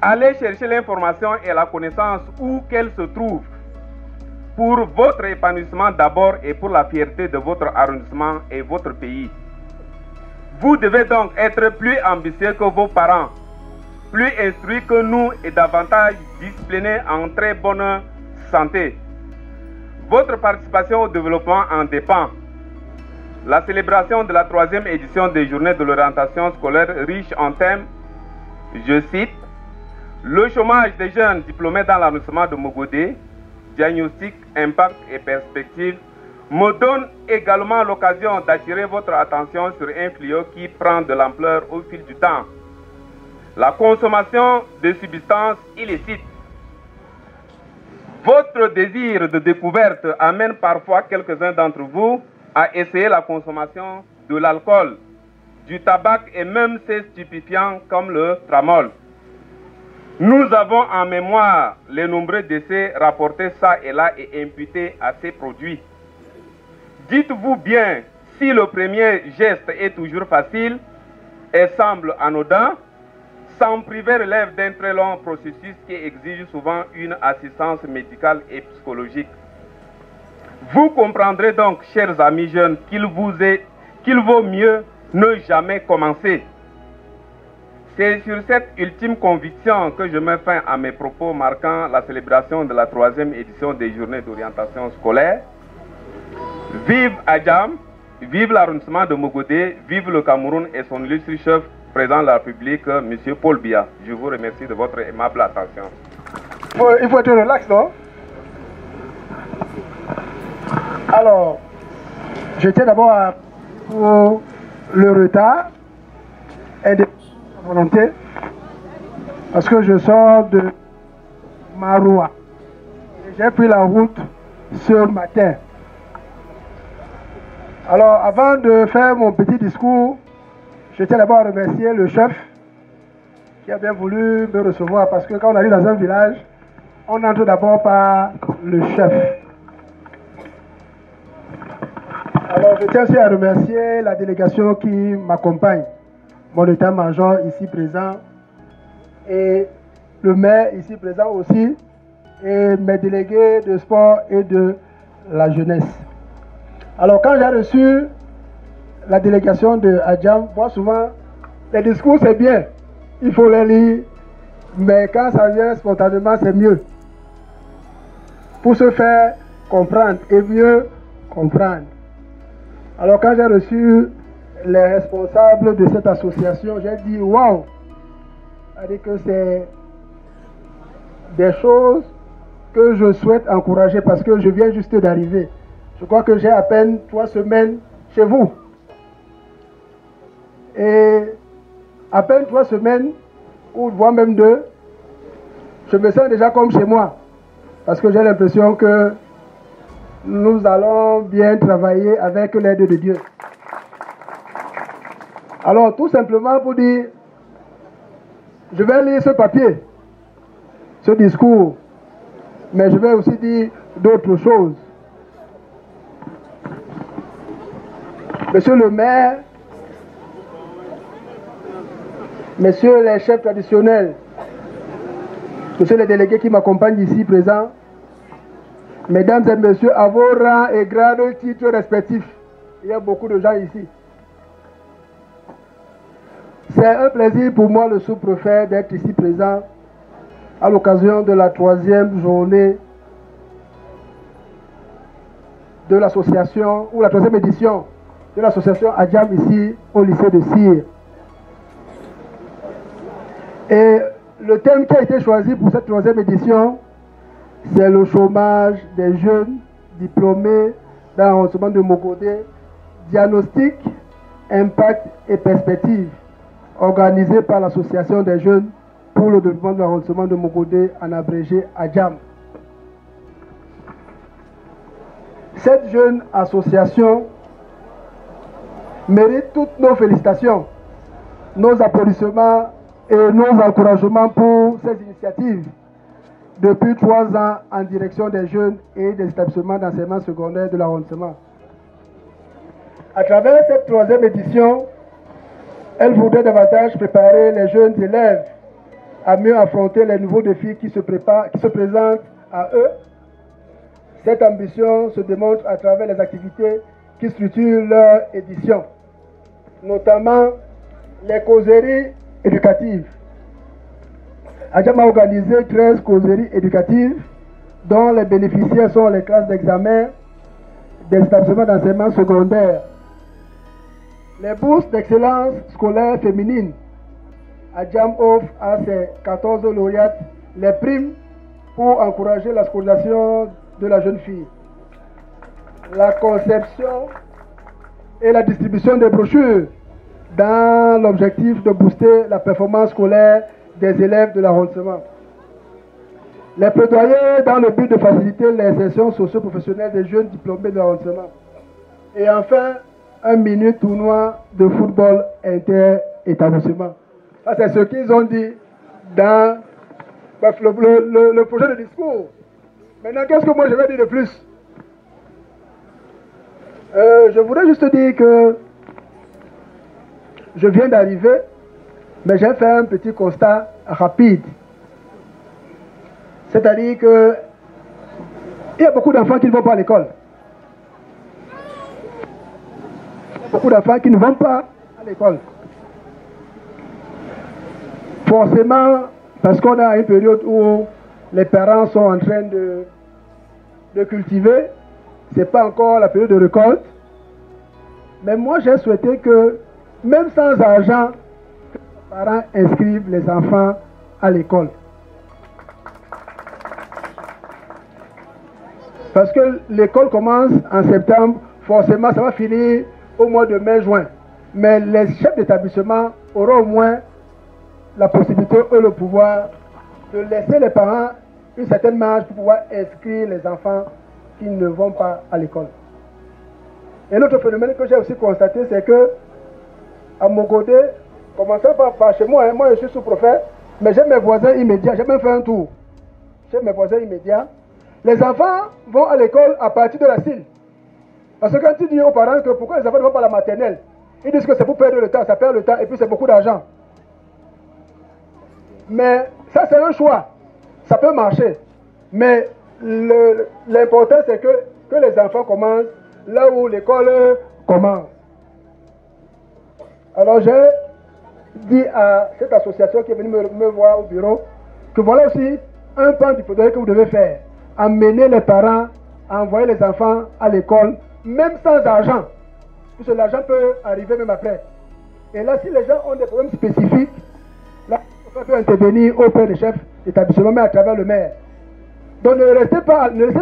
Allez chercher l'information et la connaissance où qu'elle se trouve, pour votre épanouissement d'abord et pour la fierté de votre arrondissement et votre pays. Vous devez donc être plus ambitieux que vos parents, plus instruits que nous et davantage disciplinés en très bonne santé. Votre participation au développement en dépend. La célébration de la 3e édition des journées de l'orientation scolaire riche en thèmes, je cite, le chômage des jeunes diplômés dans l'arrondissement de Mogodé, diagnostic, impact et perspectives, me donne également l'occasion d'attirer votre attention sur un fléau qui prend de l'ampleur au fil du temps. La consommation de substances illicites. Votre désir de découverte amène parfois quelques-uns d'entre vous à essayer la consommation de l'alcool, du tabac et même ces stupéfiants comme le tramol. Nous avons en mémoire les nombreux décès rapportés ça et là et imputés à ces produits. Dites-vous bien, si le premier geste est toujours facile et semble anodin, s'en priver relève d'un très long processus qui exige souvent une assistance médicale et psychologique. Vous comprendrez donc, chers amis jeunes, qu'il vaut mieux ne jamais commencer. C'est sur cette ultime conviction que je mets fin à mes propos marquant la célébration de la 3e édition des journées d'orientation scolaire. Vive Adjam, vive l'arrondissement de Mogodé, vive le Cameroun et son illustre chef, président de la République, M. Paul Biya. Je vous remercie de votre aimable attention. Il faut être relax, non? Alors, je tiens d'abord pour le retard et de volonté, parce que je sors de Maroua. j'ai pris la route ce matin. Alors, avant de faire mon petit discours, je tiens d'abord à remercier le chef qui a bien voulu me recevoir parce que quand on arrive dans un village, on entre d'abord par le chef. Alors, je tiens aussi à remercier la délégation qui m'accompagne, mon état-major ici présent et le maire ici présent aussi et mes délégués de sport et de la jeunesse. Alors, quand j'ai reçu la délégation de Adjam, moi souvent, les discours c'est bien, il faut les lire, mais quand ça vient spontanément, c'est mieux. Pour se faire comprendre et mieux comprendre. Alors, quand j'ai reçu les responsables de cette association, j'ai dit waouh! C'est-à-dire que c'est des choses que je souhaite encourager parce que je viens juste d'arriver. Je crois que j'ai à peine 3 semaines chez vous. Et à peine 3 semaines, ou voire même 2, je me sens déjà comme chez moi. Parce que j'ai l'impression que nous allons bien travailler avec l'aide de Dieu. Alors, tout simplement pour dire, je vais lire ce papier, ce discours, mais je vais aussi dire d'autres choses. Monsieur le maire, messieurs les chefs traditionnels, messieurs les délégués qui m'accompagnent ici présents, mesdames et messieurs, à vos rangs et grades titres respectifs, il y a beaucoup de gens ici. C'est un plaisir pour moi, le sous-préfet, d'être ici présent à l'occasion de la 3e journée de l'association, ou la 3e édition de l'association Adjam ici au lycée de Sire. Et le thème qui a été choisi pour cette 3e édition, c'est le chômage des jeunes diplômés dans l'arrondissement de Mogodé, diagnostic, impact et perspectives, organisé par l'association des jeunes pour le développement de l'arrondissement de Mogodé, en abrégé Adjam. Cette jeune association mérite toutes nos félicitations, nos applaudissements et nos encouragements pour ces initiatives depuis 3 ans en direction des jeunes et des établissements d'enseignement secondaire de l'arrondissement. À travers cette 3e édition, elle voudrait davantage préparer les jeunes élèves à mieux affronter les nouveaux défis qui se présentent à eux. Cette ambition se démontre à travers les activités qui structurent leur édition, notamment les causeries éducatives. Adjam a organisé 13 causeries éducatives dont les bénéficiaires sont les classes d'examen des établissements d'enseignement secondaire. Les bourses d'excellence scolaire féminine, Adjam offre à ses 14 lauréates les primes pour encourager la scolarisation de la jeune fille. La conception et la distribution des brochures dans l'objectif de booster la performance scolaire des élèves de l'arrondissement. Les plaidoyers dans le but de faciliter l'insertion socio-professionnelle des jeunes diplômés de l'arrondissement. Et enfin, un mini tournoi de football inter-établissement. Ça, c'est ce qu'ils ont dit dans le projet de discours. Maintenant, qu'est-ce que moi je vais dire de plus? Je voudrais juste dire que je viens d'arriver, mais j'ai fait un petit constat rapide. C'est-à-dire que il y a beaucoup d'enfants qui ne vont pas à l'école. Beaucoup d'enfants qui ne vont pas à l'école. Forcément, parce qu'on a une période où les parents sont en train de cultiver, ce n'est pas encore la période de récolte. Mais moi, j'ai souhaité que, même sans argent, que les parents inscrivent les enfants à l'école. Parce que l'école commence en septembre, forcément, ça va finir au mois de mai-juin. Mais les chefs d'établissement auront au moins la possibilité et le pouvoir de laisser les parents une certaine marge pour pouvoir inscrire les enfants qui ne vont pas à l'école. Et l'autre phénomène que j'ai aussi constaté, c'est que à Mogodé, commençant par chez moi, moi je suis sous-préfet, mais j'ai mes voisins immédiats, j'ai même fait un tour. J'ai mes voisins immédiats. Les enfants vont à l'école à partir de la CIL. Parce que quand tu dis aux parents que pourquoi les enfants ne vont pas à la maternelle, ils disent que c'est pour perdre le temps, ça perd le temps et puis c'est beaucoup d'argent. Mais ça c'est un choix, ça peut marcher. Mais l'important c'est que les enfants commencent là où l'école commence. Alors j'ai dit à cette association qui est venue me voir au bureau que voilà aussi un pan du plaidoyer que vous devez faire. Amener les parents à envoyer les enfants à l'école, même sans argent. Parce que l'argent peut arriver même après. Et là, si les gens ont des problèmes spécifiques, là, on peut intervenir auprès des chefs d'établissement, mais à travers le maire. Donc ne laissez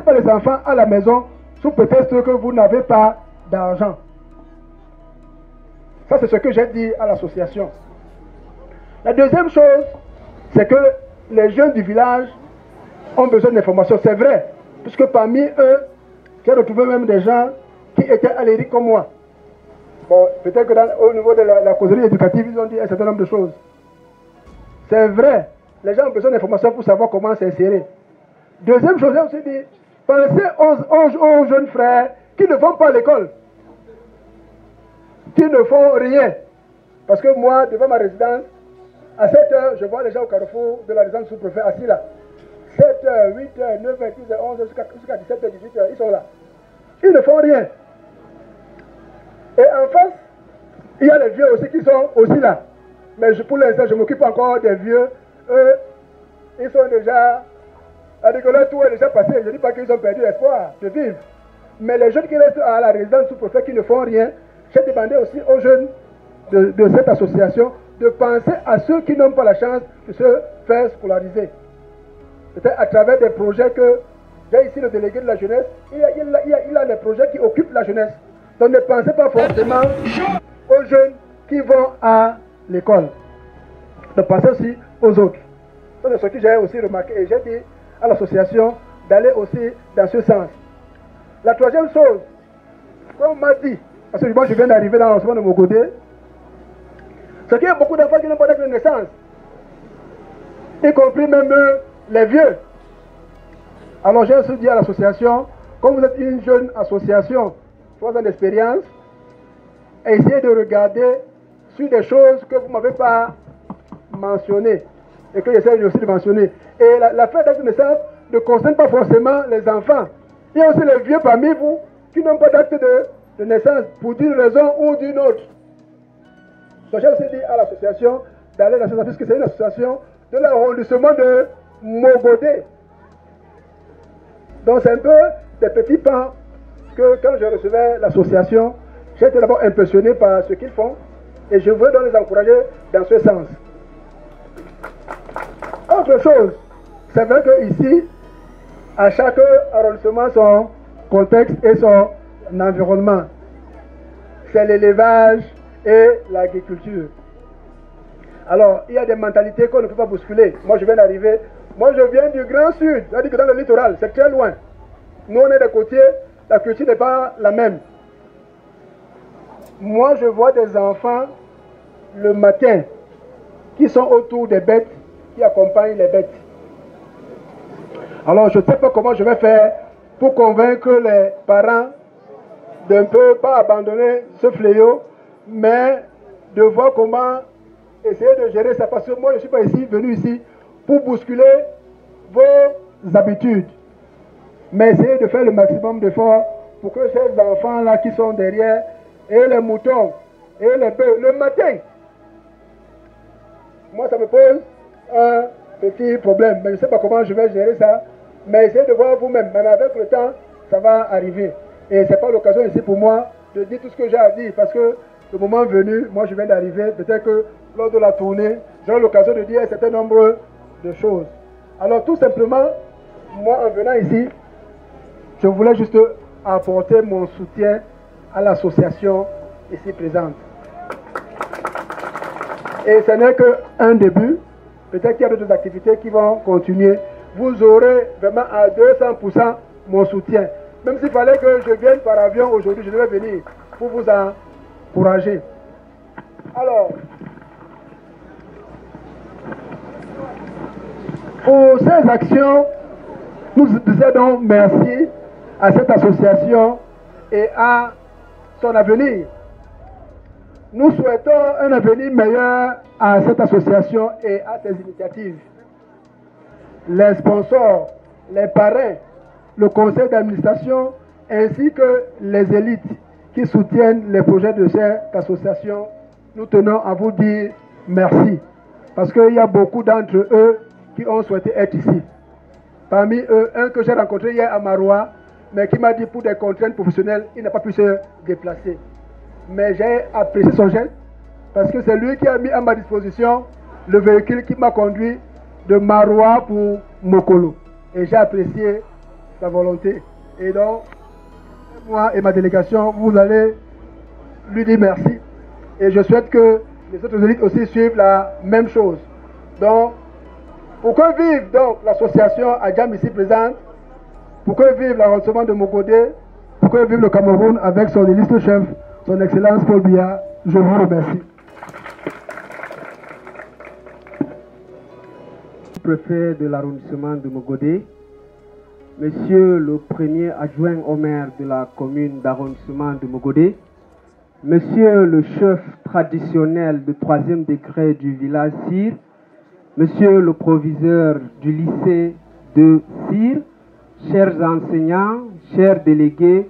pas les enfants à la maison sous prétexte que vous n'avez pas d'argent. Ça, c'est ce que j'ai dit à l'association. La deuxième chose, c'est que les jeunes du village ont besoin d'informations. C'est vrai, puisque parmi eux, j'ai retrouvé même des gens qui étaient allergiques comme moi. Bon, peut-être que au niveau de la causerie éducative, ils ont dit un certain nombre de choses. C'est vrai, les gens ont besoin d'informations pour savoir comment s'insérer. Deuxième chose, j'ai aussi dit, pensez aux jeunes frères qui ne vont pas à l'école, qui ne font rien. Parce que moi, devant ma résidence, à 7h, je vois les gens au carrefour de la résidence sous-préfet assis là. 7h, 8h, 9h, 10h, 11h, jusqu'à 17h, 18h, ils sont là. Ils ne font rien. Et en face, il y a les vieux aussi qui sont aussi là. Mais pour l'instant, je m'occupe encore des vieux. Eux, ils sont déjà... avec leur tour est déjà passé. Je ne dis pas qu'ils ont perdu espoir de vivre. Mais les jeunes qui restent à la résidence sous-préfet qui ne font rien, j'ai demandé aussi aux jeunes de cette association de penser à ceux qui n'ont pas la chance de se faire scolariser. Peut-être à travers des projets que j'ai ici le délégué de la jeunesse, il a des projets qui occupent la jeunesse. Donc ne pensez pas forcément aux jeunes qui vont à l'école. Ne pensez aussi aux autres. C'est ce que j'ai aussi remarqué et j'ai dit à l'association d'aller aussi dans ce sens. La troisième chose, comme on m'a dit, parce que moi je viens d'arriver dans l'enseignement de Mogodé, c'est qu'il y a beaucoup d'enfants qui n'ont pas d'acte de naissance, y compris même les vieux. Alors j'ai aussi dit à l'association, comme vous êtes une jeune association, 3 ans d'expérience, essayez de regarder sur des choses que vous ne m'avez pas mentionnées et que j'essaie aussi de mentionner. Et la fête d'acte de naissance ne concerne pas forcément les enfants. Il y a aussi les vieux parmi vous qui n'ont pas d'acte de naissance pour d'une raison ou d'une autre. Donc j'ai aussi dit à l'association d'aller dans cette association, puisque c'est une association de l'arrondissement de Mogodé. Donc c'est un peu des petits pas que quand je recevais l'association, j'ai été d'abord impressionné par ce qu'ils font et je veux donc les encourager dans ce sens. Autre chose, c'est vrai qu'ici, à chaque arrondissement, son contexte et son environnement. C'est l'élevage et l'agriculture. Alors, il y a des mentalités qu'on ne peut pas bousculer. Moi, je viens d'arriver. Moi, je viens du Grand Sud. C'est-à-dire que dans le littoral, c'est très loin. Nous, on est des côtiers, la culture n'est pas la même. Moi, je vois des enfants le matin qui sont autour des bêtes, qui accompagnent les bêtes. Alors, je ne sais pas comment je vais faire pour convaincre les parents d'un peu pas abandonner ce fléau, mais de voir comment essayer de gérer ça. Parce que moi, je ne suis pas venu ici pour bousculer vos habitudes, mais essayer de faire le maximum d'efforts pour que ces enfants-là qui sont derrière, et les moutons, et les bœufs, le matin, moi, ça me pose un petit problème, mais je ne sais pas comment je vais gérer ça. Mais essayez de voir vous-même. Mais avec le temps, ça va arriver. Et ce n'est pas l'occasion ici pour moi de dire tout ce que j'ai à dire. Parce que le moment venu, moi je viens d'arriver. Peut-être que lors de la tournée, j'aurai l'occasion de dire un certain nombre de choses. Alors tout simplement, moi en venant ici, je voulais juste apporter mon soutien à l'association ici présente. Et ce n'est qu'un début. Peut-être qu'il y a d'autres activités qui vont continuer. vous aurez vraiment à 200% mon soutien. Même s'il fallait que je vienne par avion aujourd'hui, je devais venir pour vous encourager. Alors, pour ces actions, nous disons merci à cette association et à son avenir. Nous souhaitons un avenir meilleur à cette association et à ses initiatives. Les sponsors, les parrains, le conseil d'administration ainsi que les élites qui soutiennent les projets de cette association, nous tenons à vous dire merci. Parce qu'il y a beaucoup d'entre eux qui ont souhaité être ici. Parmi eux, un que j'ai rencontré hier à Maroua, mais qui m'a dit pour des contraintes professionnelles, il n'a pas pu se déplacer. Mais j'ai apprécié son geste parce que c'est lui qui a mis à ma disposition le véhicule qui m'a conduit de Maroua pour Mokolo. Et j'ai apprécié sa volonté. Et donc, moi et ma délégation, vous allez lui dire merci. Et je souhaite que les autres élites aussi suivent la même chose. Donc, pour que vive donc l'association Adjam ici présente, pour que vive l'arrondissement de Mogodé, pour que vive le Cameroun avec son illustre chef, son Excellence Paul Biya, je vous remercie. Préfet de l'arrondissement de Mogodé, Monsieur le premier adjoint au maire de la commune d'arrondissement de Mogodé, Monsieur le chef traditionnel de 3e degré du village Sir, Monsieur le proviseur du lycée de Sir, chers enseignants, chers délégués,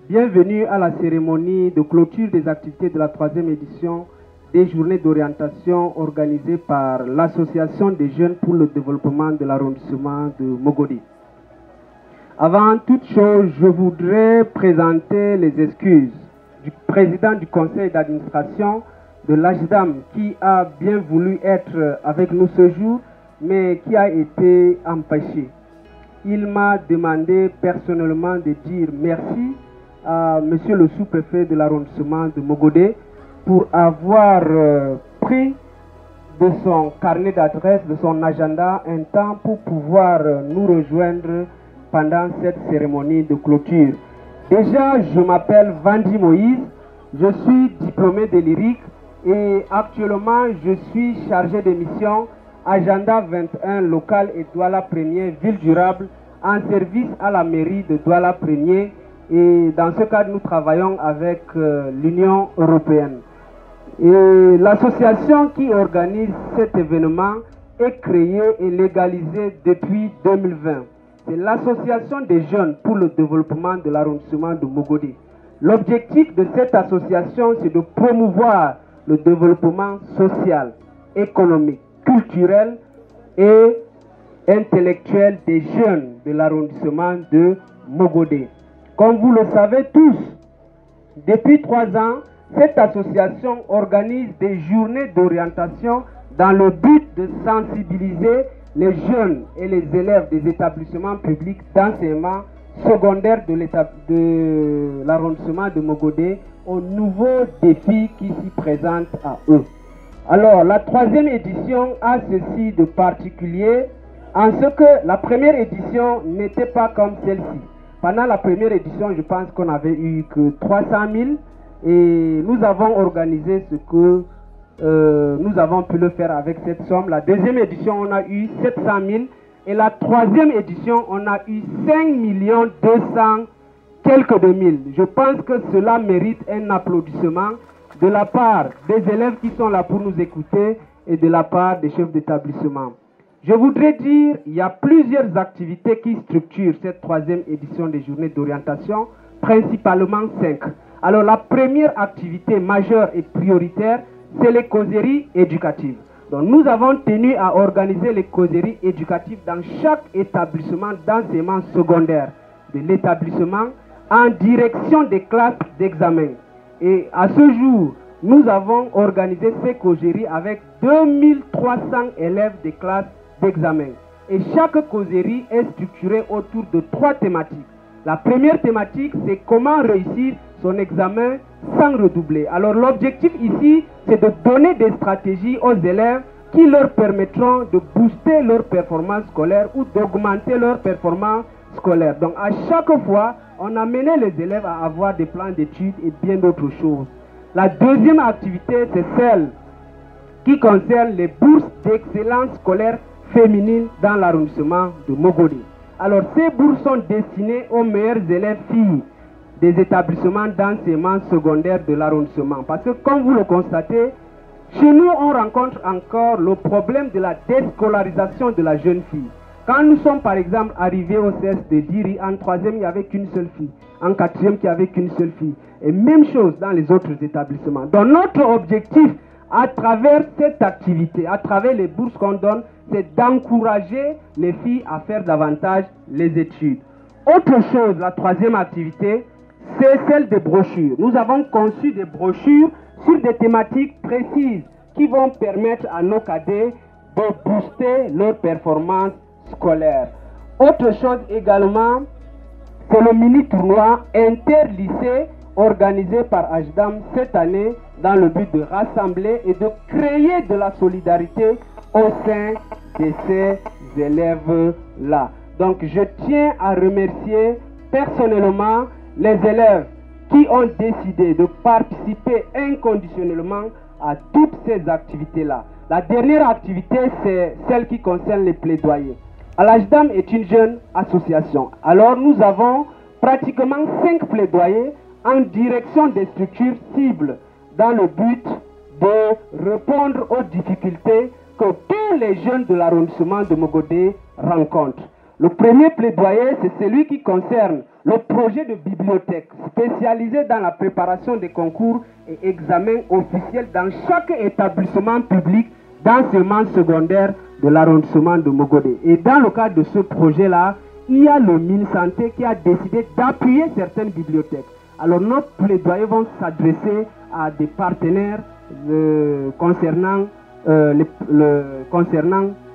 bienvenue à la cérémonie de clôture des activités de la 3e édition des journées d'orientation organisées par l'Association des jeunes pour le développement de l'arrondissement de Mogodé. Avant toute chose, je voudrais présenter les excuses du président du conseil d'administration de l'AJDAM qui a bien voulu être avec nous ce jour, mais qui a été empêché. Il m'a demandé personnellement de dire merci à monsieur le sous-préfet de l'arrondissement de Mogodé pour avoir pris de son carnet d'adresse, de son agenda, un temps pour pouvoir nous rejoindre pendant cette cérémonie de clôture. Déjà, je m'appelle Vandi Moïse, je suis diplômé de lyrique et actuellement je suis chargé de mission Agenda 21 local et Douala 1er, ville durable, en service à la mairie de Douala 1er. Et dans ce cadre, nous travaillons avec l'Union européenne. Et l'association qui organise cet événement est créée et légalisée depuis 2020. C'est l'association des jeunes pour le développement de l'arrondissement de Mogodé. L'objectif de cette association, c'est de promouvoir le développement social, économique, culturel et intellectuel des jeunes de l'arrondissement de Mogodé. Comme vous le savez tous, depuis 3 ans, cette association organise des journées d'orientation dans le but de sensibiliser les jeunes et les élèves des établissements publics d'enseignement secondaire de l'arrondissement de Mogodé aux nouveaux défis qui s'y présentent à eux. Alors, la 3e édition a ceci de particulier en ce que la première édition n'était pas comme celle-ci. Pendant la première édition, je pense qu'on n'avait eu que 300 000 et nous avons organisé ce que nous avons pu le faire avec cette somme. La 2e édition, on a eu 700 000 et la 3e édition, on a eu 5 200 quelques de mille. Je pense que cela mérite un applaudissement de la part des élèves qui sont là pour nous écouter et de la part des chefs d'établissement. Je voudrais dire qu'il y a plusieurs activités qui structurent cette 3e édition des journées d'orientation, principalement 5. Alors la première activité majeure et prioritaire, c'est les causeries éducatives. Donc nous avons tenu à organiser les causeries éducatives dans chaque établissement d'enseignement secondaire de l'établissement en direction des classes d'examen. Et à ce jour, nous avons organisé ces causeries avec 2300 élèves des classes d'examen. Et chaque causerie est structurée autour de 3 thématiques. La première thématique, c'est comment réussir son examen sans redoubler. Alors l'objectif ici, c'est de donner des stratégies aux élèves qui leur permettront de booster leur performance scolaire ou d'augmenter leur performance scolaire. Donc à chaque fois, on a mené les élèves à avoir des plans d'études et bien d'autres choses. La deuxième activité, c'est celle qui concerne les bourses d'excellence scolaire féminine dans l'arrondissement de Mogodé. Alors ces bourses sont destinées aux meilleurs élèves filles des établissements d'enseignement secondaire de l'arrondissement. Parce que comme vous le constatez, chez nous on rencontre encore le problème de la déscolarisation de la jeune fille. Quand nous sommes par exemple arrivés au CS de Diri, en 3e il n'y avait qu'une seule fille, en 4e il n'y avait qu'une seule fille. Et même chose dans les autres établissements. Donc notre objectif à travers cette activité, à travers les bourses qu'on donne, c'est d'encourager les filles à faire davantage les études. Autre chose, la troisième activité, c'est celle des brochures. Nous avons conçu des brochures sur des thématiques précises qui vont permettre à nos cadets de booster leur performance scolaire. Autre chose également, c'est le mini-tournoi interlycée organisé par HDAM cette année dans le but de rassembler et de créer de la solidarité au sein de ces élèves-là. Donc je tiens à remercier personnellement les élèves qui ont décidé de participer inconditionnellement à toutes ces activités-là. La dernière activité, c'est celle qui concerne les plaidoyers. L'HDAM est une jeune association. Alors nous avons pratiquement 5 plaidoyers en direction des structures cibles dans le but de répondre aux difficultés que tous les jeunes de l'arrondissement de Mogodé rencontrent. Le premier plaidoyer, c'est celui qui concerne le projet de bibliothèque spécialisé dans la préparation des concours et examens officiels dans chaque établissement public d'enseignement secondaire de l'arrondissement de Mogodé. Et dans le cadre de ce projet-là, il y a le MinSanté qui a décidé d'appuyer certaines bibliothèques. Alors nos plaidoyers vont s'adresser à des partenaires concernant le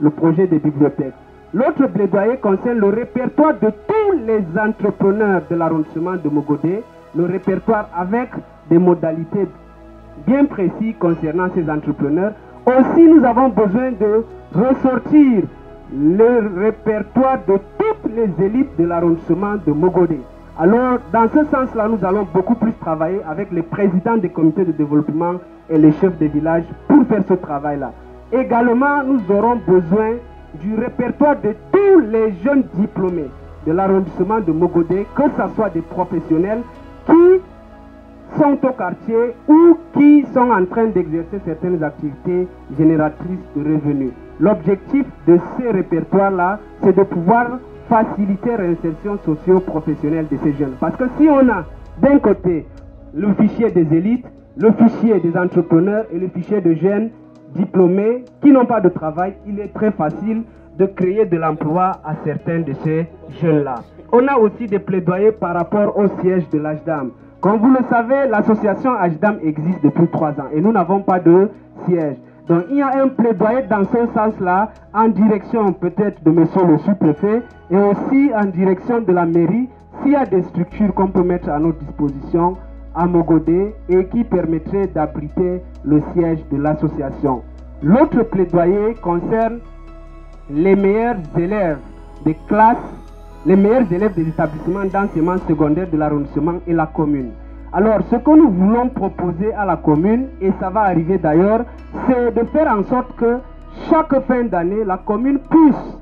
projet des bibliothèques. L'autre plaidoyer concerne le répertoire de tous les entrepreneurs de l'arrondissement de Mogodé, le répertoire avec des modalités bien précises concernant ces entrepreneurs. Aussi, nous avons besoin de ressortir le répertoire de toutes les élites de l'arrondissement de Mogodé. Alors, dans ce sens-là, nous allons beaucoup plus travailler avec les présidents des comités de développement et les chefs des villages pour faire ce travail-là. Également, nous aurons besoin du répertoire de tous les jeunes diplômés de l'arrondissement de Mogodé, que ce soit des professionnels qui sont au quartier ou qui sont en train d'exercer certaines activités génératrices de revenus. L'objectif de ces répertoires-là, c'est de pouvoir faciliter l'insertion socio-professionnelle de ces jeunes. Parce que si on a d'un côté le fichier des élites, le fichier des entrepreneurs et le fichier de jeunes diplômés qui n'ont pas de travail, il est très facile de créer de l'emploi à certains de ces jeunes-là. On a aussi des plaidoyers par rapport au siège de l'HDAM. Comme vous le savez, l'association HDAM existe depuis 3 ans et nous n'avons pas de siège. Donc il y a un plaidoyer dans ce sens-là, en direction peut-être de monsieur le sous-préfet et aussi en direction de la mairie, s'il y a des structures qu'on peut mettre à notre disposition à Mogodé et qui permettraient d'abriter le siège de l'association. L'autre plaidoyer concerne les meilleurs élèves des classes, les meilleurs élèves des établissements d'enseignement secondaire de l'arrondissement et la commune. Alors, ce que nous voulons proposer à la commune, et ça va arriver d'ailleurs, c'est de faire en sorte que chaque fin d'année, la commune puisse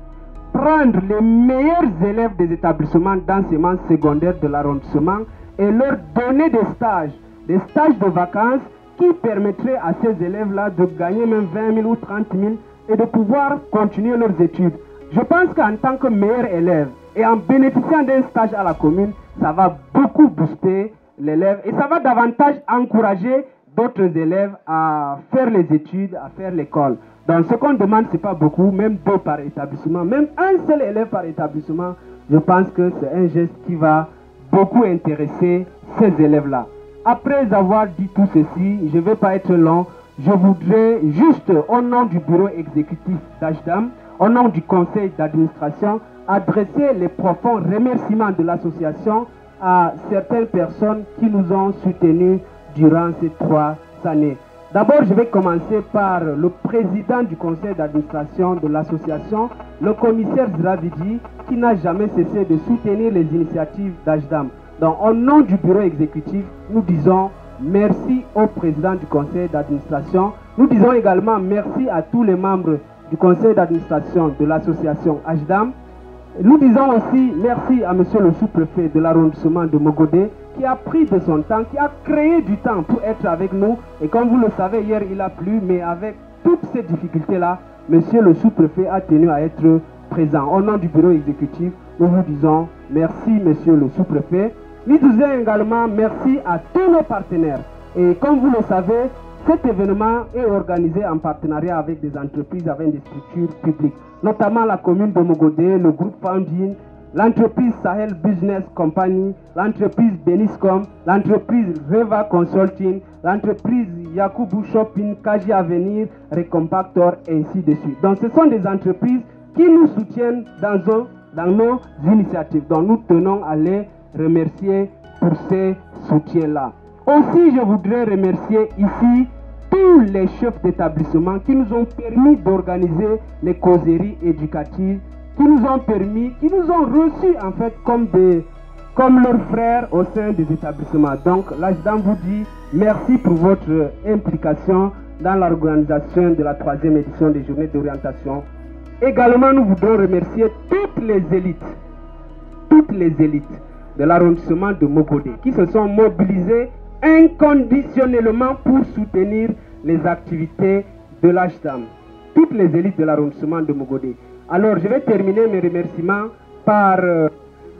prendre les meilleurs élèves des établissements d'enseignement secondaire de l'arrondissement et leur donner des stages de vacances qui permettraient à ces élèves-là de gagner même 20 000 ou 30 000 et de pouvoir continuer leurs études. Je pense qu'en tant que meilleur élève et en bénéficiant d'un stage à la commune, ça va beaucoup booster l'élève et ça va davantage encourager d'autres élèves à faire les études, à faire l'école. Donc ce qu'on demande, ce n'est pas beaucoup, même 2 par établissement, même un seul élève par établissement, je pense que c'est un geste qui va beaucoup intéresser ces élèves-là. Après avoir dit tout ceci, je ne vais pas être long, je voudrais juste, au nom du bureau exécutif d'HDAM, au nom du conseil d'administration, adresser les profonds remerciements de l'association à certaines personnes qui nous ont soutenus durant ces 3 années. D'abord, je vais commencer par le président du conseil d'administration de l'association, le commissaire Zravidi, qui n'a jamais cessé de soutenir les initiatives d'Ajdam. Donc, au nom du bureau exécutif, nous disons merci au président du conseil d'administration. Nous disons également merci à tous les membres du conseil d'administration de l'association Ajdam. Nous disons aussi merci à monsieur le sous-préfet de l'arrondissement de Mogodé, qui a pris de son temps, qui a créé du temps pour être avec nous. Et comme vous le savez, hier il a plu, mais avec toutes ces difficultés-là, monsieur le sous-préfet a tenu à être présent. Au nom du bureau exécutif, nous vous disons merci monsieur le sous-préfet. Nous disons également merci à tous nos partenaires. Et comme vous le savez, cet événement est organisé en partenariat avec des entreprises, avec des structures publiques, notamment la commune de Mogodé, le groupe Founding, l'entreprise Sahel Business Company, l'entreprise Beniscom, l'entreprise Reva Consulting, l'entreprise Yakubu Shopping, Kaji Avenir, Recompactor, et ainsi de suite. Donc ce sont des entreprises qui nous soutiennent dans nos initiatives. Donc nous tenons à les remercier pour ces soutiens-là. Aussi, je voudrais remercier ici tous les chefs d'établissement qui nous ont permis d'organiser les causeries éducatives, qui nous ont reçus en fait comme leurs frères au sein des établissements. Donc, l'Ajdam vous dit merci pour votre implication dans l'organisation de la 3e édition des journées d'orientation. Également, nous voudrons remercier toutes les élites de l'arrondissement de Mogodé qui se sont mobilisées inconditionnellement pour soutenir les activités de l'Ajdam. Toutes les élites de l'arrondissement de Mogodé. Alors, je vais terminer mes remerciements par le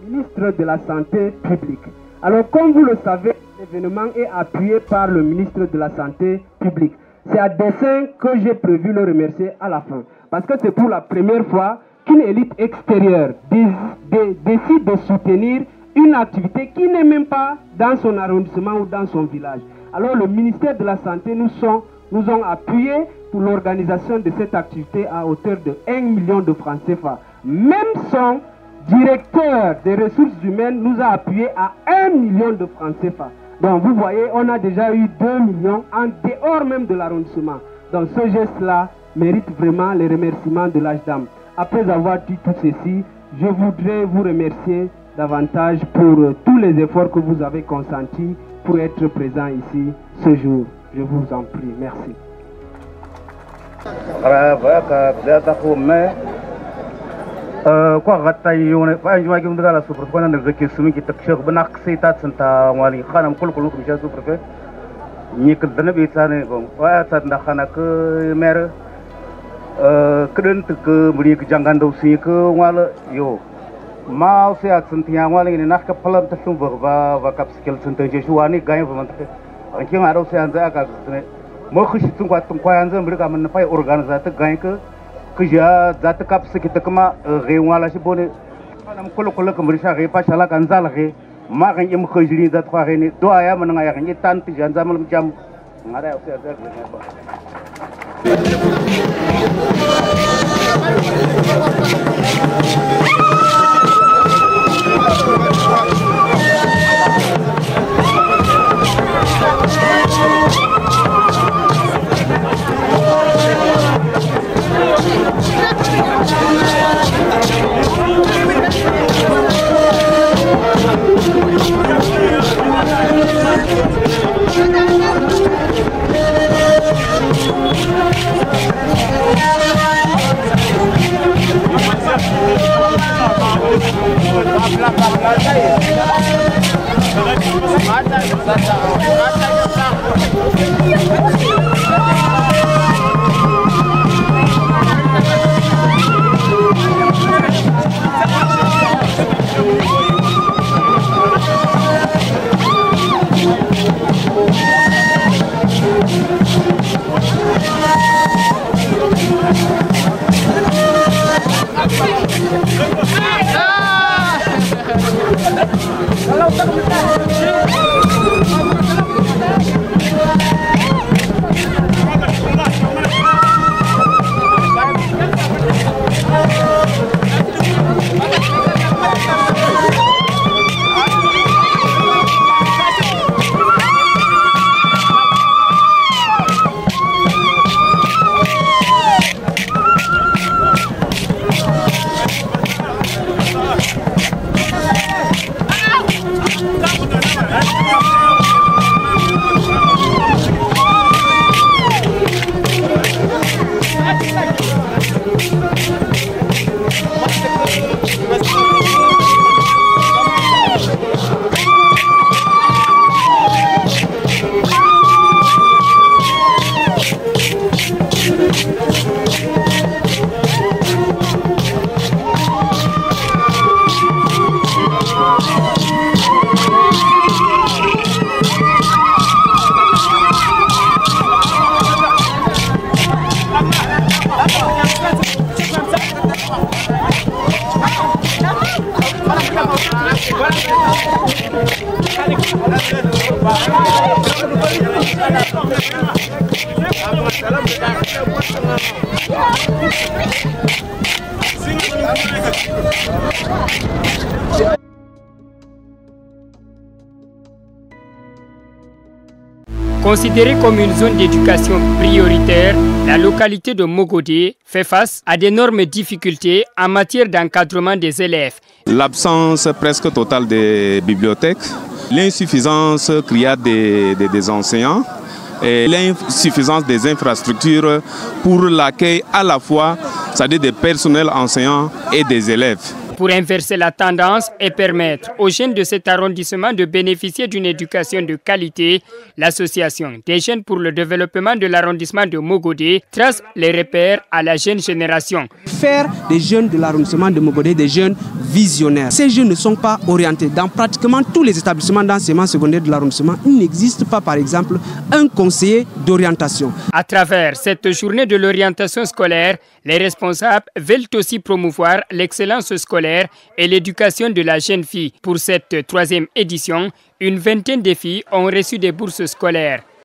ministre de la Santé publique. Alors, comme vous le savez, l'événement est appuyé par le ministre de la Santé publique. C'est à dessein que j'ai prévu le remercier à la fin. Parce que c'est pour la première fois qu'une élite extérieure décide de soutenir une activité qui n'est même pas dans son arrondissement ou dans son village. Alors le ministère de la Santé nous ont appuyés pour l'organisation de cette activité à hauteur de 1 million de francs CFA. Même son directeur des ressources humaines nous a appuyés à 1 million de francs CFA. Donc vous voyez, on a déjà eu 2 millions en dehors même de l'arrondissement. Donc ce geste-là mérite vraiment les remerciements de l'Ajdam. Après avoir dit tout ceci, je voudrais vous remercier davantage pour tous les efforts que vous avez consentis pour être présent ici ce jour. Je vous en prie. Merci. Mau saya sentia waling ini nak kepelam tersum berba wakap skill sentia Joshua ni gaya bermantek. Angking ada saya anda agak sene. Mau khusus tungkuan anda mereka menepai organisasi gaya ke kerja zat kap sekitar kema rewala si boleh. Kalau kalau kemerisa repa salah kanzal ke mak yang mukjizat zat kau ini doa ya menengah yang ini tanti jangan malam jam ada saya ada. Considérée comme une zone d'éducation prioritaire, la localité de Mogodé fait face à d'énormes difficultés en matière d'encadrement des élèves. L'absence presque totale des bibliothèques, l'insuffisance criarde des enseignants et l'insuffisance des infrastructures pour l'accueil à la fois, c'est-à-dire des personnels enseignants et des élèves. Pour inverser la tendance et permettre aux jeunes de cet arrondissement de bénéficier d'une éducation de qualité, l'association des jeunes pour le développement de l'arrondissement de Mogodé trace les repères à la jeune génération. Faire des jeunes de l'arrondissement de Mogodé des jeunes visionnaires. Ces jeunes ne sont pas orientés. Dans pratiquement tous les établissements d'enseignement secondaire de l'arrondissement, il n'existe pas par exemple un conseiller d'orientation. À travers cette journée de l'orientation scolaire, les responsables veulent aussi promouvoir l'excellence scolaire et l'éducation de la jeune fille. Pour cette 3e édition, une vingtaine de filles ont reçu des bourses scolaires.